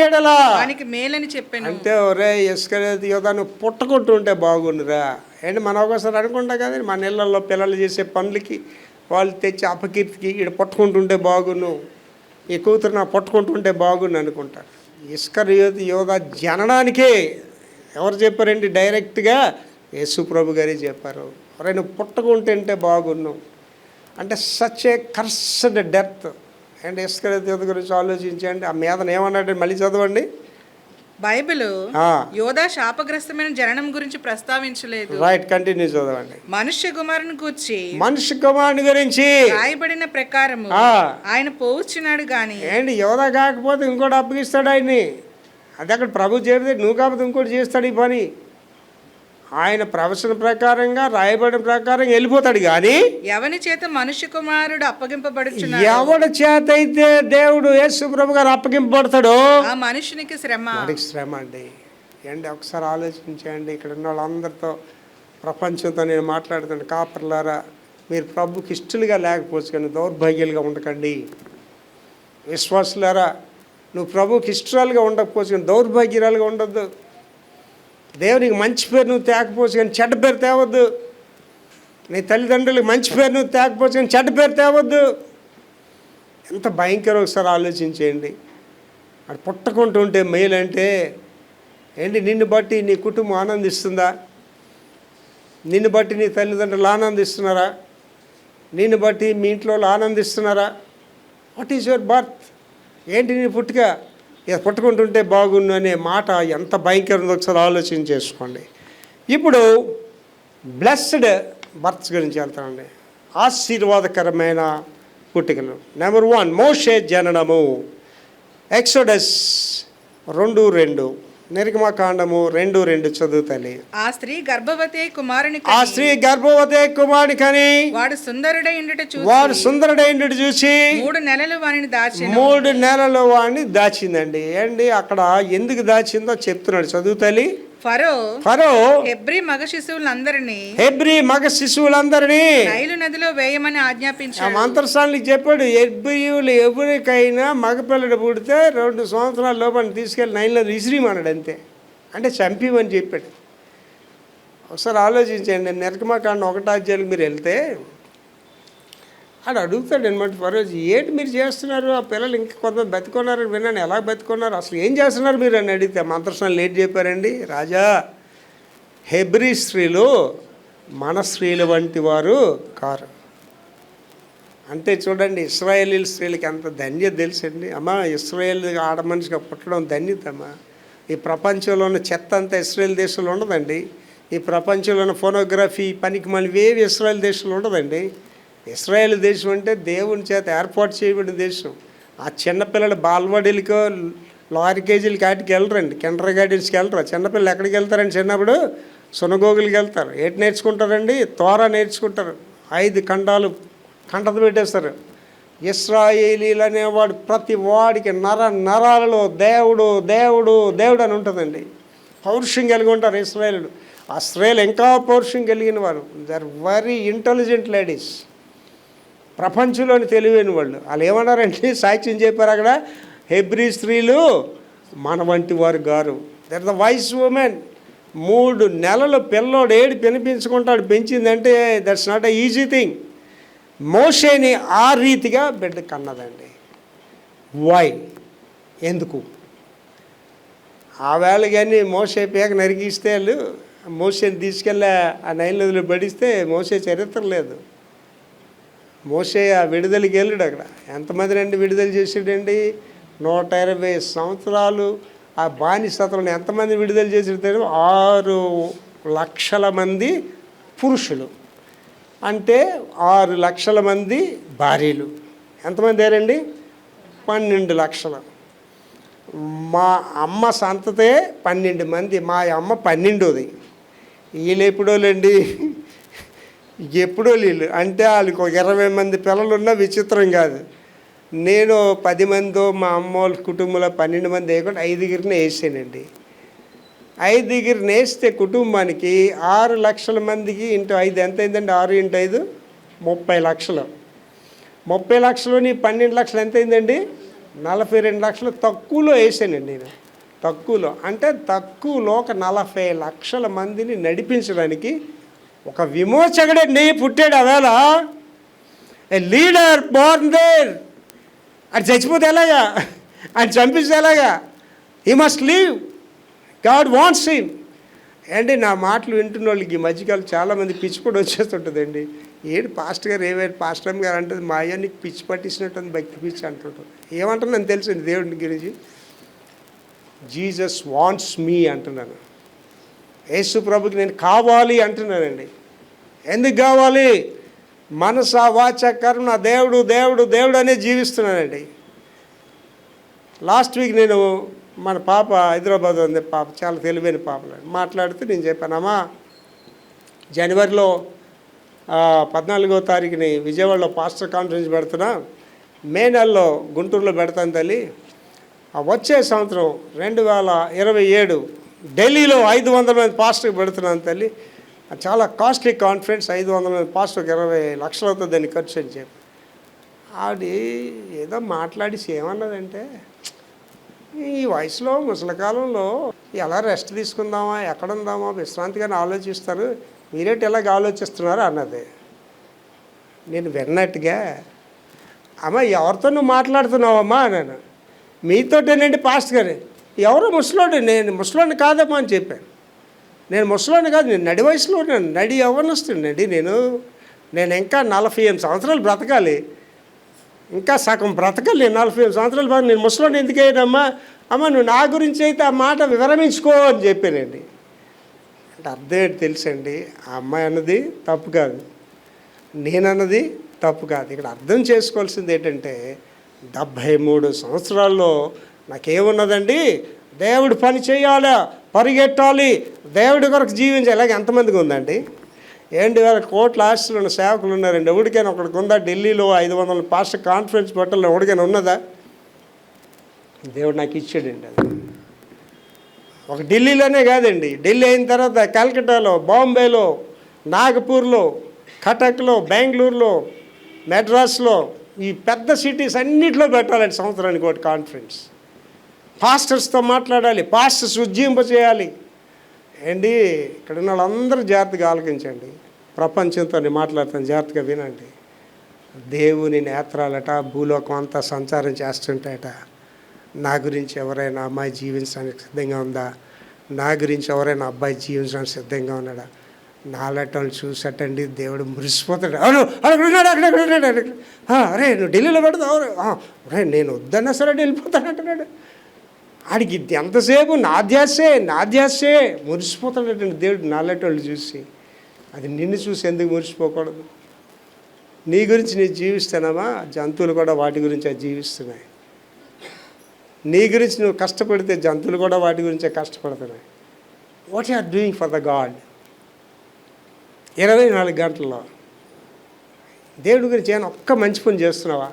ఎడల వానికి మేలని చెప్పాను. అంటే ఒరే ఇస్కరియోతు యోధా నువ్వు పుట్టకుంటుంటే బాగుండురా. ఏంటి మనం ఒకసారి అనుకుంటాం కదా, మన ఇళ్ళల్లో పిల్లలు చేసే పనులకి వాళ్ళు తెచ్చి అపకీర్తికి ఇక్కడ పుట్టుకుంటుంటే బాగును, ఈ కూతురు నా పుట్టుకుంటుంటే బాగుండు అనుకుంటారు. ఇస్కరియోతు యోధా జననానికే ఎవరు చెప్పారండి? డైరెక్ట్గా యేసు ప్రభు గారే చెప్పారు. ఒరే నువ్వు పుట్టకుంటుంటే బాగున్ను అంటే such a cursed death. And ఇస్కరియోతు గురించి ఆలోచించండి. ఆ మీదన ఏమన్నాడు మళ్ళీ చదవండి. బైబిల్ యోధా శాపగ్రస్తమైన జననం గురించి ప్రస్తావించలేదు. రైట్, కంటిన్యూ చదవండి. మనుష్య కుమారుని గురించి రాయబడిన ప్రకారము ఆయన పోవచ్చున్నాడు గాని. ఏంటి యోధా కాకపోతే ఇంకోటి అప్పగిస్తాడు ఆయన్ని. అది అక్కడ ప్రభు చేరితే నువ్వు కాకపోతే ఇంకోటి చేస్తాడు ఈ పని. ఆయన ప్రవచన ప్రకారంగా రాయబడిన ప్రకారం వెళ్ళిపోతాడు. కానీ ఎవని చేత మనుష్య కుమారుడు అప్పగింపబడుచున్నాడు, ఎవడి చేత అయితే దేవుడు యేసు ప్రభు గారు అప్పగింపబడతాడో ఆ మనుషునికి శ్రమ. శ్రమ అండి. ఏంటి ఒకసారి ఆలోచించండి. ఇక్కడ ఉన్న వాళ్ళందరితో ప్రపంచంతో నేను మాట్లాడుతాను. కాపర్లారా, మీరు ప్రభుకి ఇష్టలుగా లేకపోవచ్చు కానీ దౌర్భాగ్యాలుగా ఉండకండి. విశ్వాసులారా, నువ్వు ప్రభుకి ఇష్టాలుగా ఉండకపోవచ్చు కానీ దౌర్భాగ్యాలుగా ఉండొద్దు. దేవునికి మంచి పేరు నువ్వు తేకపోవచ్చు కానీ చెడ్డ పేరు తేవద్దు. నీ తల్లిదండ్రులకు మంచి పేరు నువ్వు తేకపోవచ్చు కానీ చెడ్డ పేరు తేవద్దు. ఎంత భయంకరం ఒకసారి ఆలోచించేయండి. అది పుట్టకుంటుంటే మేలు అంటే ఏంటి? నిన్ను బట్టి నీ కుటుంబం ఆనందిస్తుందా? నిన్ను బట్టి నీ తల్లిదండ్రులు ఆనందిస్తున్నారా? నిన్ను బట్టి మీ ఇంట్లో వాళ్ళు ఆనందిస్తున్నారా? What is your birth? ఏంటి నీ పుట్టుక? ఇక పుట్టుకుంటుంటే బాగుండు అనే మాట ఎంత భయంకరంగా ఒకసారి ఆలోచన చేసుకోండి. ఇప్పుడు బ్లెస్డ్ బర్త్స్ గురించి వెళ్తామండి. ఆశీర్వాదకరమైన పుట్టుకలు. నెంబర్ 1 మోషే జననము. ఎక్సోడస్ 2:2, నిర్గమకాండము 2:2 చదువుతాలి. ఆ స్త్రీ గర్భవతి కుమారుని కని వాడు సుందరుడై ఉండుట చూసి 3 నెలలు వాడిని దాచిందండి. ఏంటి అక్కడ ఎందుకు దాచిందో చెప్తున్నాడు. చదువుతాలి. ఫరో హెబ్రీ మగ శిశువులందరినీ నైలు నదిలో వేయమని ఆజ్ఞాపించాడు. మంత్రసానికి చెప్పాడు, హెబ్రీయులు ఎవరికైనా మగపిల్లడు పుడితే 2 సంవత్సరాల లోపల తీసుకెళ్ళి నైలు నది విసిరిమన్నాడు. అంతే, అంటే చంపిమని చెప్పాడు. ఒకసారి ఆలోచించండి. నిర్గమకాండ 1వ అధ్యాయానికి మీరు వెళ్తే ఆడు అడుగుతాడు అనమాట ఫరో, ఏంటి మీరు చేస్తున్నారు? ఆ పిల్లలు ఇంకా కొంతమంది బతుకున్నారని విన్నాను, ఎలా బతుకున్నారు, అసలు ఏం చేస్తున్నారు మీరు అని అడిగితే మంత్రస్నానం లేట్ చెప్పారండి. రాజా, హెబ్రీ స్త్రీలు మన స్త్రీలు వంటి వారు కారు. అంటే చూడండి, ఇశ్రాయేలీల స్త్రీలకి ఎంత ధన్యత తెలుసండి. అమ్మా, ఇశ్రాయేల్ ఆడ మనిషిగా పుట్టడం ధన్యత అమ్మా. ఈ ప్రపంచంలో ఉన్న చెత్త అంతా ఇశ్రాయేల్ దేశంలో ఉండదండి. ఈ ప్రపంచంలో ఉన్న ఫోనోగ్రఫీ పనికి మళ్ళీ ఏవి ఇశ్రాయేల్ దేశంలో ఉండదండి. ఇశ్రాయేల్ దేశం అంటే దేవుని చేత ఏర్పాటు చేయబడిన దేశం. ఆ చిన్నపిల్లల బాల్వాడీలకో లారీ కేజీలకి వాటికి వెళ్ళరండి, కిండర్ గార్డెన్స్కి వెళ్ళరు. చిన్నపిల్లలు ఎక్కడికి వెళ్తారండి? చిన్నప్పుడు సునగోగులకి వెళ్తారు. ఏంటి నేర్చుకుంటారండి? తోరా నేర్చుకుంటారు. 5 ఖండాలు కంటత పెట్టేస్తారు. ఇశ్రాయేలీలు అనేవాడు ప్రతి వాడికి నరాలలో దేవుడు దేవుడు దేవుడు అని ఉంటుందండి. పౌరుషం కలిగి ఉంటారు ఇశ్రాయేలులు. ఆ స్త్రీలు ఇంకా పౌరుషం కలిగిన వారు. They are very intelligent ladies. ప్రపంచంలోని తెలివైన వాళ్ళు. వాళ్ళు ఏమన్నారంటే సాక్ష్యం చెప్పారు అక్కడ, హెబ్రీ స్త్రీలు మన వంటి వారు గారు. That the vice women. 3 నెలలు పిల్లోడు ఏడు వినిపించుకుంటాడు పెంచిందంటే that's not a easy thing. మోషేని ఆ రీతిగా బిడ్డ కన్నదండి. వై? ఎందుకు? ఆ వేళ కానీ మోషే పేక నరికిస్తే వాళ్ళు మోషేని తీసుకెళ్ళి ఆ నైల్ నదిలో పడిస్తే మోషే చరిత్ర లేదు. మోషే ఆ విడుదలకి వెళ్ళాడు. అక్కడ ఎంతమంది అండి విడుదల చేసాడండి? 120 సంవత్సరాలు ఆ బానిసత్వం ఎంతమంది విడుదల చేసాడు? 6 లక్షల మంది పురుషులు, అంటే 6 లక్షల మంది భార్యలు. ఎంతమంది అయ్యారండి? 12 లక్షలు. మా అమ్మ సంతతే 12 మంది, మా అమ్మ 12ది. వీళ్ళు ఎప్పుడోలేండి, ఎప్పుడో వీళ్ళు అంటే వాళ్ళకి ఒక 20 మంది పిల్లలు ఉన్నా విచిత్రం కాదు. నేను 10 మందో మా అమ్మ వాళ్ళ కుటుంబంలో 12 మంది వేయకుండా 5 వేసానండి. 5 వేస్తే కుటుంబానికి 6 లక్షల మందికి ఇంటూ 5 ఎంత అయిందండి? 6 × 5 30 లక్షలు. 30 లక్షలని 12 లక్షలు ఎంత అయిందండి? 42 లక్షలు. తక్కువలో వేసానండి నేను, తక్కువలో అంటే తక్కువలో ఒక 40 లక్షల మందిని నడిపించడానికి ఒక విమోచకుడండి పుట్టాడు ఆవేళ. ఏ లీడర్ బోర్న్ దేర్. అది చచ్చిపోతే ఎలాగా? అది చంపిస్తే ఎలాగా? He must leave, God wants him. అండి నా మాటలు వింటున్న వాళ్ళకి ఈ మధ్యకాలం చాలామంది పిచ్చి కూడా వచ్చేస్తుంటుందండి. ఏంటి పాస్టర్ గారు ఏమైనా పాస్టర్ గారు అంటే మా అయ్య నీకు పిచ్చి పట్టించినట్టు భక్తి పిచ్చి అంటుంటారు. ఏమంటున్నాను తెలిసింది దేవుడి గురించి? జీసస్ వాంట్స్ మీ అంటున్నాను. యేసు ప్రభుకి నేను కావాలి అంటున్నానండి. ఎందుకు కావాలి? మనస వాచ కర్మ దేవుడు దేవుడు దేవుడు అనే జీవిస్తున్నానండి. లాస్ట్ వీక్ నేను మన పాప హైదరాబాద్ ఉంది, పాప చాలా తెలివైన పాపలు మాట్లాడుతూ నేను చెప్పానమ్మా, జనవరిలో 14వ తారీఖుని విజయవాడలో పాస్టర్ కాన్ఫరెన్స్ పెడుతున్నా, మే నెలలో గుంటూరులో పెడతాను తల్లి. వచ్చే సంవత్సరం 2027 ఢిల్లీలో 500 మంది పాస్టర్కి పెడుతున్నాను తల్లి. చాలా కాస్ట్లీ కాన్ఫరెన్స్, 500 మంది పాస్టర్కి 20 లక్షలు అవుతుంది దాన్ని ఖర్చు అని చెప్పి. ఆవిడ ఏదో మాట్లాడేసి ఏమన్నదంటే, ఈ వయసులో ముసలికాలంలో ఎలా రెస్ట్ తీసుకుందామా, ఎక్కడ ఉందామా, విశ్రాంతిగానే ఆలోచిస్తారు, మీరేంటి ఎలాగ ఆలోచిస్తున్నారు అన్నది. నేను విన్నట్టుగా, అమ్మ ఎవరితో నువ్వు మాట్లాడుతున్నావమ్మా అన్నాను. మీతోటేనండి పాస్టర్ గారు. ఎవరో ముసలోడు, నేను ముసలోడిని కాదమ్మా అని చెప్పాను. నేను ముసలోడిని కాదు, నేను నడి వయసులో ఉన్నాను, నడి యవ్వనొస్తుండండి నేను ఇంకా 48 సంవత్సరాలు బ్రతకాలి, ఇంకా సగం బ్రతకాలి. నేను 48 సంవత్సరాలు బాగా నేను ముసలోడిని ఎందుకు అయ్యానమ్మా? అమ్మ నువ్వు నా గురించి అయితే ఆ మాట వివరించుకో అని చెప్పానండి. అంటే అర్థం ఏంటి తెలుసండి, ఆ అమ్మాయి అన్నది తప్పు కాదు, నేనన్నది తప్పు కాదు. ఇక్కడ అర్థం చేసుకోవాల్సింది ఏంటంటే 73 సంవత్సరాల్లో నాకేమున్నదండి? దేవుడు పని చేయాలి, పరిగెట్టాలి, దేవుడి కొరకు జీవించాలి. ఇలాగ ఎంతమందికి ఉందండి? ఏంటి వేల కోట్ల ఆస్తులు ఉన్న సేవకులు ఉన్నారండి. ఎవరికైనా ఒకడికి ఉందా? ఢిల్లీలో 500 పాస్టర్ కాన్ఫరెన్స్ పెట్టాలని ఎవరికైనా ఉన్నదా? దేవుడు నాకు ఇచ్చాడండి. అది ఒక ఢిల్లీలోనే కాదండి, ఢిల్లీ అయిన తర్వాత కలకట్టాలో, బాంబేలో, నాగపూర్లో, కటక్లో, బెంగళూరులో, మెడ్రాస్లో, ఈ పెద్ద సిటీస్ అన్నింటిలో పెట్టాలండి సంవత్సరానికి ఒకటి కాన్ఫరెన్స్. పాస్టర్స్తో మాట్లాడాలి, పాస్టర్స్ ఉజ్జింప చేయాలి. ఏంటి ఇక్కడ ఉన్న వాళ్ళందరూ జాగ్రత్తగా ఆలోచించండి. ప్రపంచంతో మాట్లాడుతాను, జాగ్రత్తగా వినండి. దేవుని నేత్రాలట భూలోకం అంతా సంచారం చేస్తుంటాయట. నా గురించి ఎవరైనా అమ్మాయి జీవించడానికి సిద్ధంగా ఉందా? నా గురించి ఎవరైనా అబ్బాయి జీవించడానికి సిద్ధంగా ఉన్నాడా? నాలటోళ్ళు చూసటండి దేవుడు మురిసిపోతాడు. అవును అక్కడున్నాడు, అక్కడున్నాడు. అరే నువ్వు ఢిల్లీలో పెడతావు, అరే నేను వద్దన్నా సరే వెళ్ళిపోతానంటున్నాడు. ఆడికి ఎంతసేపు నాధ్యాసే మురిసిపోతాడటండి దేవుడు నాలటోళ్ళు చూసి. అది నిన్ను చూసి ఎందుకు మురిసిపోకూడదు? నీ గురించి నేను జీవిస్తానమ్మా, జంతువులు కూడా వాటి గురించి అది జీవిస్తున్నాయి. నీ గురించి నువ్వు కష్టపడితే జంతువులు కూడా వాటి గురించే కష్టపడుతున్నాయి. What you are doing for the God? 24 గంటల్లో దేవుడి గురించి ఏమైనా ఒక్క మంచి పని చేస్తున్నావా?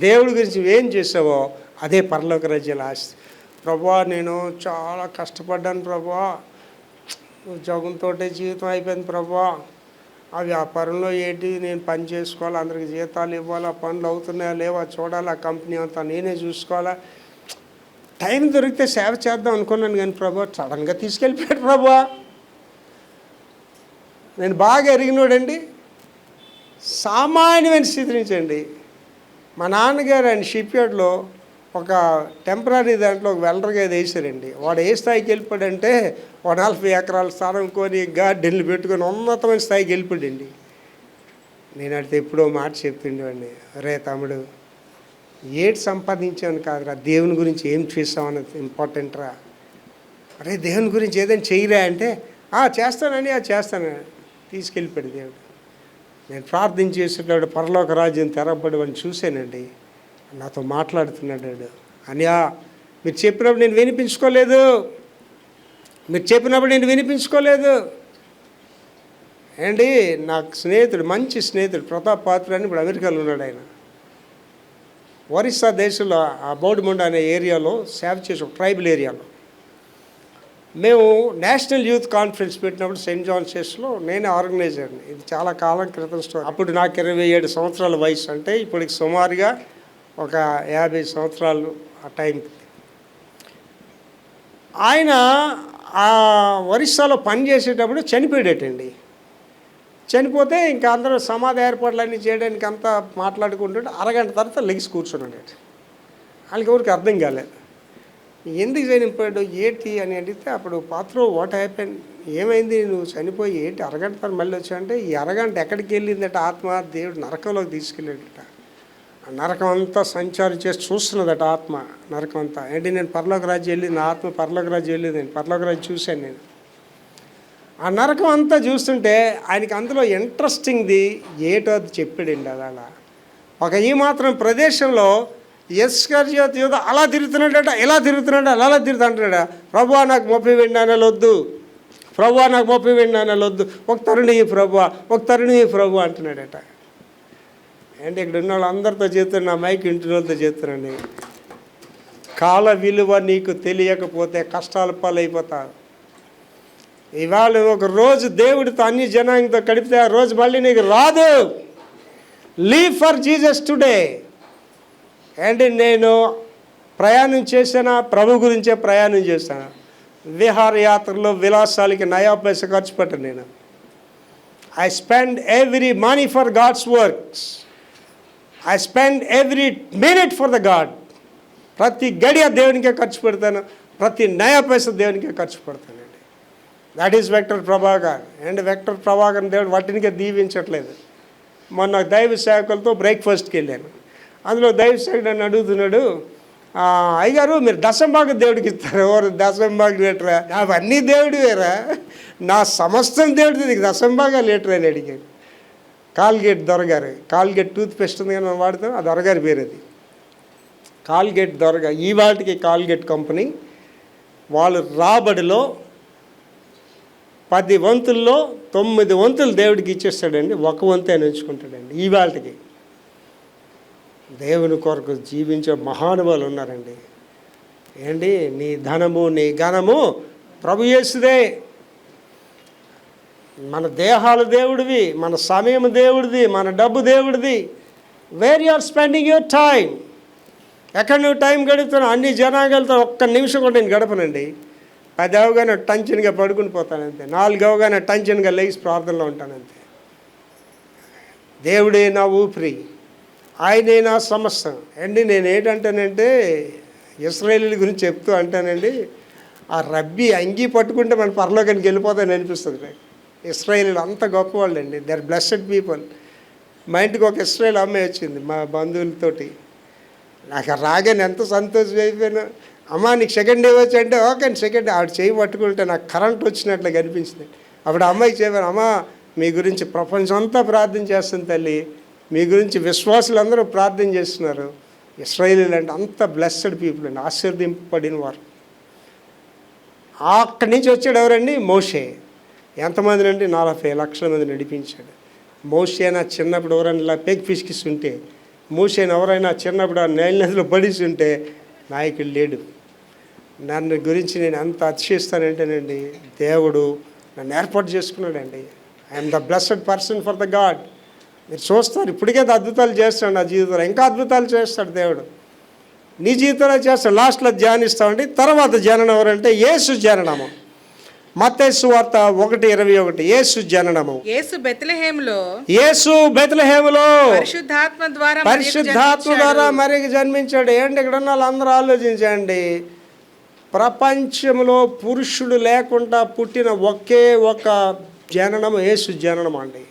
దేవుడి గురించి ఏం చేసావో అదే పరలోక రాజ్యాల ఆస్తి. ప్రభువా నేను చాలా కష్టపడ్డాను ప్రభువా, ఉద్యోగంతో జీవితం అయిపోయింది ప్రభువా, ఆ వ్యాపారంలో ఏంటి నేను పని చేసుకోవాలి, అందరికి జీతాలు ఇవ్వాలి, ఆ పనులు అవుతున్నాయా లేవా చూడాలి, ఆ కంపెనీ అంతా నేనే చూసుకోవాలా, టైం దొరికితే సేవ చేద్దాం అనుకున్నాను కానీ ప్రభు సడన్గా తీసుకెళ్ళిపోయాడు ప్రభువా. నేను బాగా ఎరిగినోడండి, సామాన్యమైన స్థితి నుంచి అండి. మా నాన్నగారు ఆయన షిప్ యార్డ్లో ఒక టెంపరీ దాంట్లో ఒక వెల్డర్గా ఏది వేసారండి. వాడు ఏ స్థాయికి వెళ్ళిపోయాడంటే 40 ఎకరాల స్థానం కొని గార్డెన్లు పెట్టుకొని ఉన్నతమైన స్థాయికి వెళ్ళిపోయాడండి. నేను అడిగితే ఎప్పుడో మాట చెప్తుండేవాడిని, అరే తమ్ముడు ఏటి సంపాదించాను కాదురా, దేవుని గురించి ఏం చేస్తామన్నది ఇంపార్టెంట్ రా. అరే దేవుని గురించి ఏదైనా చెయ్యరా అంటే చేస్తానని అది చేస్తాను తీసుకెళ్ళిపోయాడు దేవుడు. నేను ప్రార్థన చేసేటప్పుడు పరలోక రాజ్యం తెరబడి అని చూశానండి. నాతో మాట్లాడుతున్నాడు వాడు. అనియా మీరు చెప్పినప్పుడు నేను వినిపించుకోలేదు, మీరు చెప్పినప్పుడు నేను వినిపించుకోలేదు. ఏంటి నాకు స్నేహితుడు, మంచి స్నేహితుడు ప్రతాప్ పాత్ర అని ఇప్పుడు అమెరికాలో ఉన్నాడు. ఆయన ఒరిస్సా దేశంలో ఆ బౌడిముండ అనే ఏరియాలో సేవ చేసి, ఒక ట్రైబల్ ఏరియాలో మేము నేషనల్ యూత్ కాన్ఫరెన్స్ పెట్టినప్పుడు సెయింట్ జాన్ చర్చ్లో నేనే ఆర్గనైజర్ని. ఇది చాలా కాలం క్రితం స్టోరీ. అప్పుడు నాకు 27 సంవత్సరాల వయసు, అంటే ఇప్పటికి సుమారుగా ఒక 50 సంవత్సరాలు ఆ టైంకి. ఆయన ఆ ఒరిస్సాలో పనిచేసేటప్పుడు చనిపోయాడటండి. చనిపోతే ఇంకా అందరూ సమాధి ఏర్పాట్లన్నీ చేయడానికి అంతా మాట్లాడుకుంటుంటే అరగంట తర్వాత లెగిసి కూర్చున్నాడు. వాళ్ళకి ఎవరికి అర్థం కాలేదు ఎందుకు చనిపోయాడు ఏంటి అని అడిగితే, అప్పుడు పాత్ర వాట్ హ్యాపెన్, ఏమైంది నువ్వు చనిపోయి ఏంటి అరగంట తర్వాత మళ్ళీ వచ్చావంటే, ఈ అరగంట ఎక్కడికి వెళ్ళిందట, ఆత్మ దేవుడు నరకంలోకి తీసుకెళ్ళాడట. ఆ నరకం అంతా సంచారం చేసి చూస్తున్నదట ఆత్మ, నరకం అంతా. ఏంటి నేను పరలోక రాజ్యం వెళ్ళింది, నా ఆత్మ పరలోక రాజ్యం వెళ్ళింది, నేను పరలోక రాజ్యం చూశాను నేను. ఆ నరకం అంతా చూస్తుంటే ఆయనకి అందులో ఇంట్రెస్టింగ్ది ఏటో అది చెప్పాడండి. అది అలా ఒక ఈ మాత్రం ప్రదేశంలో ఇస్కరియోతు యూదా అలా తిరుగుతున్నాడట, ఇలా తిరుగుతున్నాడు, అలా తిరుగుతుంటాడ. ప్రభువా నాకు 30 వెండి నాణేలు వద్దు, ప్రభువా నాకు 30 వెండి నాణేలు వద్దు, ఒక తరుణి ప్రభువా, ఒక తరుణి ప్రభు అంటున్నాడట. అంటే ఇక్కడ ఉన్న వాళ్ళు అందరితో చేస్తున్నాను, నా మైక్ ఇంటి వాళ్ళతో చేస్తున్నాను. కాల విలువ నీకు తెలియకపోతే కష్టాల పాలైపోతావు. ఇవాళ ఒక రోజు దేవుడితో అన్ని జనాంగంతో గడిపితే ఆ రోజు మళ్ళీ నీకు రాదు. Leave for Jesus today. ఏంటి నేను ప్రయాణం చేశానా, ప్రభు గురించే ప్రయాణం చేశాను. విహారయాత్రలో విలాసాలకి నయా పైసా ఖర్చు పెట్టను నేను. I spend every money for God's works. I spend every minute for the God. ప్రతి గడియ దేవునికే ఖర్చు పెడతాను, ప్రతి నయా పైసా దేవునికే ఖర్చు పెడతానండి. That is vector Prabhakar. And vector Prabhakar దేవుడు వాటినికే దీవించట్లేదు. మొన్న దైవ సేవకులతో బ్రేక్ఫాస్ట్కి వెళ్ళాను. అందులో దైవ సేవకుడు నన్ను అడుగుతున్నాడు, అయ్యగారు మీరు దశంభాగం దేవుడికి ఇస్తారు. ఎవరు దశంభాగం లేటరా? అవన్నీ దేవుడు వేరా, నా సమస్తం దేవుడిది, నీకు దశంభాగాలు లేటరా అని అడిగాడు. కాల్గేట్ దొరగారు, కాల్గేట్ టూత్ పేస్ట్ ఉంది కానీ మనం వాడుతాం, ఆ దొరగారి పేరు అది. కాల్గేట్ దొరగా ఈ వాటికి కాల్గేట్ కంపెనీ వాళ్ళు రాబడిలో 10 వంతుల్లో 9 వంతులు దేవుడికి ఇచ్చేస్తాడండి, 1 వంతు ఆయన ఉంచుకుంటాడండి. ఈ వాళ్ళకి దేవుని కొరకు జీవించే మహానుభావులు ఉన్నారండి. ఏంటి నీ ధనము నీ ఘనము ప్రభు యేసుదే. మన దేహాలు దేవుడివి, మన సమయం దేవుడిది, మన డబ్బు దేవుడిది. Where you are spending your time. ఎక్కడ నువ్వు టైం గడుపుతున్నావు? అన్ని జనాంగాలతో ఒక్క నిమిషం కూడా నేను గడపనండి. 10 అవగానే టెన్షన్గా పడుకుని పోతానంతే, 4 అవగానే టెన్షన్గా లేచి ప్రార్థనలో ఉంటానంతే. దేవుడే నా ఊపిరి, ఆయనే నా సమస్తం. అండి నేను ఏంటంటానంటే, ఇశ్రాయేలీల గురించి చెప్తూ అంటానండి, ఆ రబ్బీ అంగీ పట్టుకుంటే మన పరలోకానికి వెళ్ళిపోతాయని అనిపిస్తుంది నాకు. ఇశ్రాయేలీలు అంత గొప్పవాళ్ళు అండి, దే ఆర్ బ్లెస్సెడ్ పీపుల్. మా ఇంటికి ఒక ఇశ్రాయేల్ అమ్మాయి వచ్చింది మా బంధువులతోటి. నాకు రాగానే ఎంత సంతోషం అయిపోయాను. అమ్మ నీకు సెకండ్ డే వచ్చి అంటే ఓకే సెకండ్ డే. ఆవిడ చేయి పట్టుకుంటే నాకు కరెంట్ వచ్చినట్లు కనిపించింది. అప్పుడు అమ్మాయికి చెప్పాను, అమ్మ మీ గురించి ప్రపంచం అంతా ప్రార్థన చేస్తుంది తల్లి, మీ గురించి విశ్వాసులు అందరూ ప్రార్థన చేస్తున్నారు. ఇశ్రాయేలీలు అంటే అంత బ్లెస్సెడ్ పీపుల్ అండి, ఆశీర్వదింపబడిన వారు. అక్కడి నుంచి వచ్చాడు ఎవరండి? మోషే. ఎంతమంది అండి? 40 లక్షల మంది నడిపించాడు. మోషే నా చిన్నప్పుడు ఎవరైనా ఇలా పెగ్ పిసికిస్తుంటే, మోషేని ఎవరైనా చిన్నప్పుడు ఆ నైల్ నదిలో పడిస్తుంటే నాయకుడు లేడు. నన్ను గురించి నేను ఎంత అతిశయిస్తానంటేనండి, దేవుడు నన్ను ఏర్పాటు చేసుకున్నాడండి. I'm the blessed person for the God. మీరు చూస్తారు ఇప్పటికే అద్భుతాలు చేస్తాడు నా జీవితంలో, ఇంకా అద్భుతాలు చేస్తాడు దేవుడు నీ జీవితంలో చేస్తాడు. లాస్ట్లో ధ్యానిస్తామండి. తర్వాత జననం ఎవరంటే యేసు జననము. మత్తయి సువార్త 1:21. యేసు జననము. యేసు బెత్లెహేములో పరిశుద్ధాత్మ ద్వారా మరికి జన్మించాడు. ఏంటి ఇక్కడ ఉన్న వాళ్ళందరూ ఆలోచించండి, ప్రపంచంలో పురుషుడు లేకుండా పుట్టిన ఒకే ఒక జననం యేసు జననం అండి.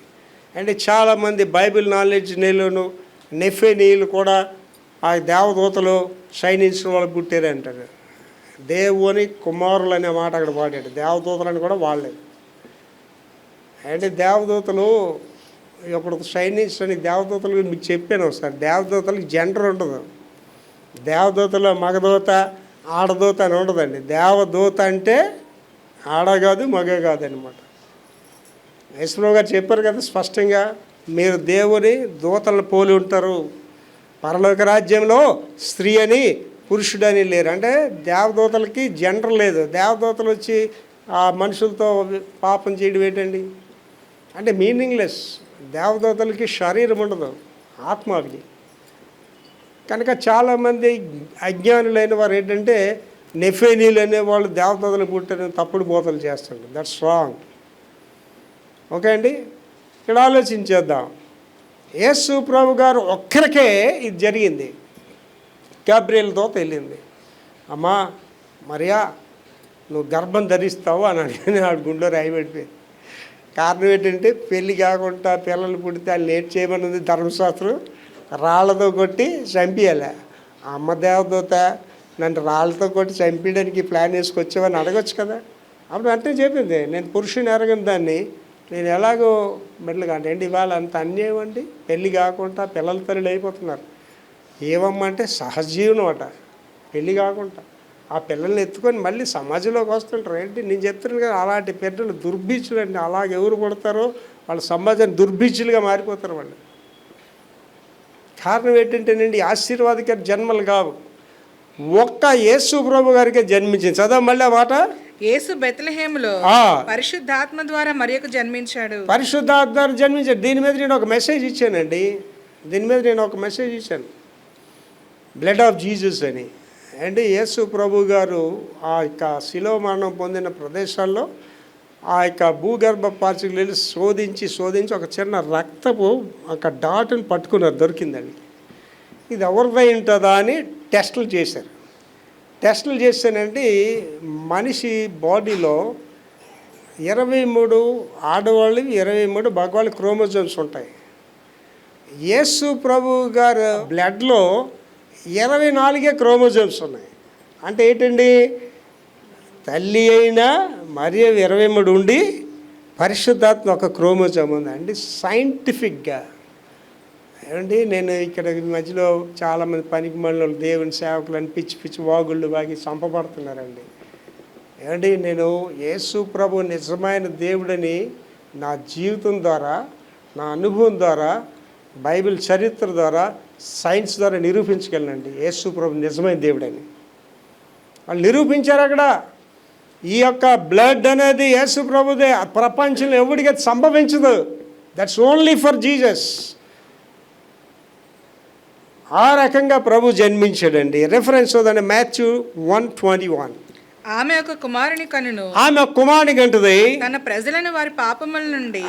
అంటే చాలామంది బైబిల్ నాలెడ్జ్ నీళ్ళను నెఫెనీలు కూడా ఆ దేవదూతలు సైనించిన వాళ్ళు పుట్టారు అంటారు. దేవుని కుమారులు అనే మాట అక్కడ వాడాడు. దేవదూతలని కూడా వాడలేదు. అంటే దేవదూతలు ఇప్పుడు చైనీస్ అని దేవదూతలు గురించి మీకు చెప్పాను ఒకసారి. దేవదూతలకి జెండర్ ఉండదు. దేవదూతలో మగదూత ఆడదూత అని ఉండదండి. దేవదూత అంటే ఆడ కాదు మగ కాదనమాట. యేసుప్రభు గారు చెప్పారు కదా స్పష్టంగా, మీరు దేవుని దూతలను పోలి ఉంటారు, పరలోక రాజ్యంలో స్త్రీ అని పురుషుడని లేరు. అంటే దేవదూతలకి జెండర్ లేదు. దేవదూతలు వచ్చి ఆ మనుషులతో పాపం చేయడం ఏంటండి అంటే మీనింగ్లెస్. దేవదూతలకి శరీరం ఉండదు, ఆత్మ అవి. కనుక చాలామంది అజ్ఞానులైన వారు ఏంటంటే నెఫేనీలు అనేవాళ్ళు దేవదూతలు పుట్టిన తప్పుడు బోధలు చేస్తారు. That's wrong. ఓకే అండి, ఇక్కడ ఆలోచించేద్దాం. యేసు ప్రభు గారు ఒక్కరికే ఇది జరిగింది. గాబ్రియల్తో తెలియంది, అమ్మా మరియా నువ్వు గర్భం ధరిస్తావు అని అడిగిన ఆడు గుండెలో రాయిపెడిపోయింది. కారణం ఏంటంటే పెళ్ళి కాకుండా పిల్లలు పుడితే వాళ్ళు లేట్ చేయమని ఉంది ధర్మశాస్త్రం. రాళ్లతో కొట్టి చంపియాలి. అమ్మ దేవదూత నన్ను రాళ్ళతో కొట్టి చంపించడానికి ప్లాన్ వేసుకొచ్చావని అడగొచ్చు కదా. అప్పుడు అంటే చెప్పింది, నేను పురుషుని ఎరగని దాన్ని నేను ఎలాగో మెడలుగా అంటే ఇవాళ అంత అన్యాయం అండి. పెళ్ళి కాకుండా పిల్లల తల్లి అయిపోతున్నారు. ఏమమ్మంటే సహజీవనం అట. పెళ్ళి కాకుండా ఆ పిల్లల్ని ఎత్తుకొని మళ్ళీ సమాజంలోకి వస్తుంటారు. ఏంటి నేను చెప్తున్నాను కదా, అలాంటి పిల్లలు దుర్బీచులు అండి. అలాగే ఎవరు పడతారో వాళ్ళ సమాజాన్ని దుర్బీచులుగా మారిపోతారు వాళ్ళు. కారణం ఏంటంటేనండి ఆశీర్వాదకర జన్మలు కావు. ఒక్క యేసు ప్రభు గారికి జన్మించింది. చదవ మళ్ళీ ఆ మాట. యేసు బెత్లెహేములో పరిశుద్ధాత్మ ద్వారా మరియకు జన్మించాడు. పరిశుద్ధాత్మ ద్వారా జన్మించాడు. దీని మీద నేను ఒక మెసేజ్ ఇచ్చానండి. బ్లడ్ ఆఫ్ జీసస్ అని. అంటే యేసు ప్రభు గారు ఆ యొక్క శిలువ మరణం పొందిన ప్రదేశాల్లో ఆ యొక్క భూగర్భ పాచికలు వెళ్ళి శోధించి ఒక చిన్న రక్తపు ఒక డాట్ని పట్టుకున్నారు, దొరికిందండి. ఇది ఎవరిదై ఉంటుందా అని టెస్టులు చేశానంటే మనిషి బాడీలో 23 ఆడవాళ్ళు 23 మగవాళ్ళ క్రోమోజోమ్స్ ఉంటాయి. యేసు ప్రభు గారు బ్లడ్లో 24 క్రోమోజోమ్స్ ఉన్నాయి. అంటే ఏంటండి, తల్లి అయినా మరియు 23 ఉండి పరిశుద్ధాత్మ ఒక క్రోమోజోమ్ ఉంది అండి. సైంటిఫిక్గా ఏమండి, నేను ఇక్కడ మధ్యలో చాలామంది పనికి మళ్ళీ దేవుని సేవకులని పిచ్చి వాగుళ్ళు వాగి చంపబడుతున్నారండి. ఏమండి, నేను యేసు ప్రభు నిజమైన దేవుడని నా జీవితం ద్వారా, నా అనుభవం ద్వారా, బైబిల్ చరిత్ర ద్వారా, సైన్స్ ద్వారా నిరూపించగలనండి యేసు ప్రభు నిజమైన దేవుడని. వాళ్ళు నిరూపించారు అక్కడ. ఈ యొక్క బ్లడ్ అనేది యేసు ప్రభుదే. ప్రపంచంలో ఎవరికి సంభవించదు. That's only for Jesus. ఆ రకంగా ప్రభు జన్మించాడండి. రెఫరెన్స్ చూడండి, మాథ్యూ 1:21. ఆమె ఒక కుమారుని కనును. ఆమె ఒక కుమారుని కంటది. తన ప్రజలను వారి పాపముల నుండి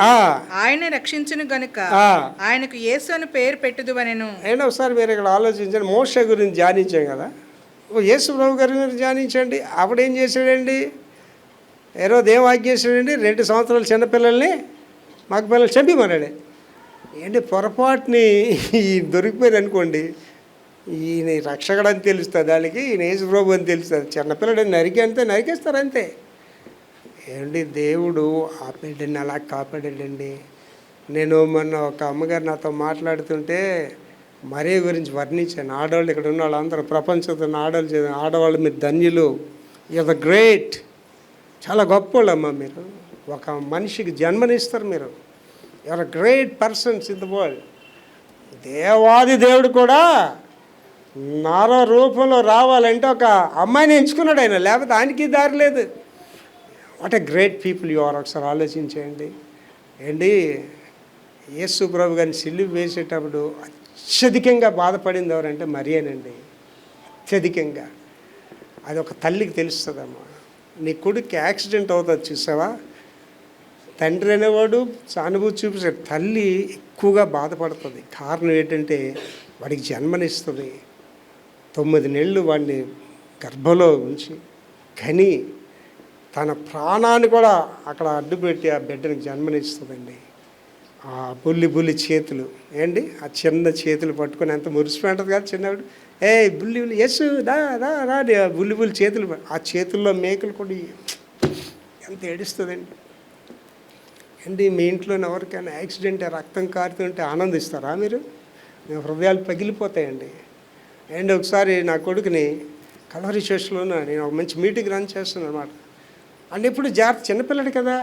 ఆయన రక్షించును గనుక ఆయనకు యేసు అని పేరు పెట్టుదువనెను. అయినా ఒకసారి మీరు ఇక్కడ ఆలోచించండి. మోషే గురించి ధ్యానించాం కదా, యేసు ప్రభు గారి గురించి ధ్యానించండి. అప్పుడేం చేశాడండి, ఏరోదు ఏం ఆజ్ఞ చేశాడండి, 2 సంవత్సరాల చిన్నపిల్లల్ని మగ పిల్లలు చంపిమన్నాడు. ఏంటి పొరపాటుని దొరికిపోయారు అనుకోండి, ఈయన రక్షకుడు అని తెలుస్తుంది వాళ్ళకి, ఈయన యేసు ప్రభు అని తెలుస్తుంది. చిన్నపిల్లడు నరికేస్తారు అంతే. ఏంటి దేవుడు ఆ బిడ్డని అలా కాపాడాడండి. నేను మొన్న ఒక అమ్మగారు నాతో మాట్లాడుతుంటే మరియ గురించి వర్ణించాను. ఆడవాళ్ళు ఇక్కడ ఉన్న వాళ్ళందరూ ప్రపంచంతో ఆడవాళ్ళు మీరు ధన్యులు, యు ఆర్ గ్రేట్, చాలా గొప్పవాళ్ళమ్మా మీరు. ఒక మనిషికి జన్మనిస్తారు మీరు. You are great persons in the world. దేవాది దేవుడు కూడా నారో రూపంలో రావాలంటే ఒక అమ్మాయిని ఎంచుకున్నాడు ఆయన, లేకపోతే ఆయనకి దారి లేదు. What a great people you are. ఒకసారి ఆలోచించేయండి. ఏంటి, యేసు ప్రభు గారిని సిలువ వేసేటప్పుడు అత్యధికంగా బాధపడింది ఎవరంటే మరియేనండి. అత్యధికంగా. అది ఒక తల్లికి తెలుస్తుందమ్మా. నీ కొడుకు యాక్సిడెంట్ అవుతుంది చూసావా, తండ్రి అనేవాడు సానుభూతి చూపిస్తాడు, తల్లి ఎక్కువగా బాధపడుతుంది. కారణం ఏంటంటే వాడికి జన్మనిస్తుంది. 9 నెలలు వాడిని గర్భంలో ఉంచి కని తన ప్రాణాన్ని కూడా అక్కడ అడ్డుపెట్టి ఆ బిడ్డనికి జన్మనిస్తుందండి. ఆ బుల్లి చేతులు ఏంటి, ఆ చిన్న చేతులు పట్టుకొని ఎంత మురిసిపోయింటుంది కదా చిన్నవాడు. బుల్లి యస్సు దా బుల్లి చేతులు, ఆ చేతుల్లో మేకలు కూడా ఎంత ఏడుస్తుందండి. అండి మీ ఇంట్లోనే ఎవరికైనా యాక్సిడెంట్ రక్తం కారుతుంటే ఆనందిస్తారా మీరు? మీ హృదయాలు పగిలిపోతాయండి. అండ్ ఒకసారి నా కొడుకుని కలవరి చర్చ్లోనే నేను ఒక మంచి మీటింగ్ రన్ చేస్తున్నాను అనమాట. అంటే ఇప్పుడు జాగ్రత్త, చిన్నపిల్లడు కదా,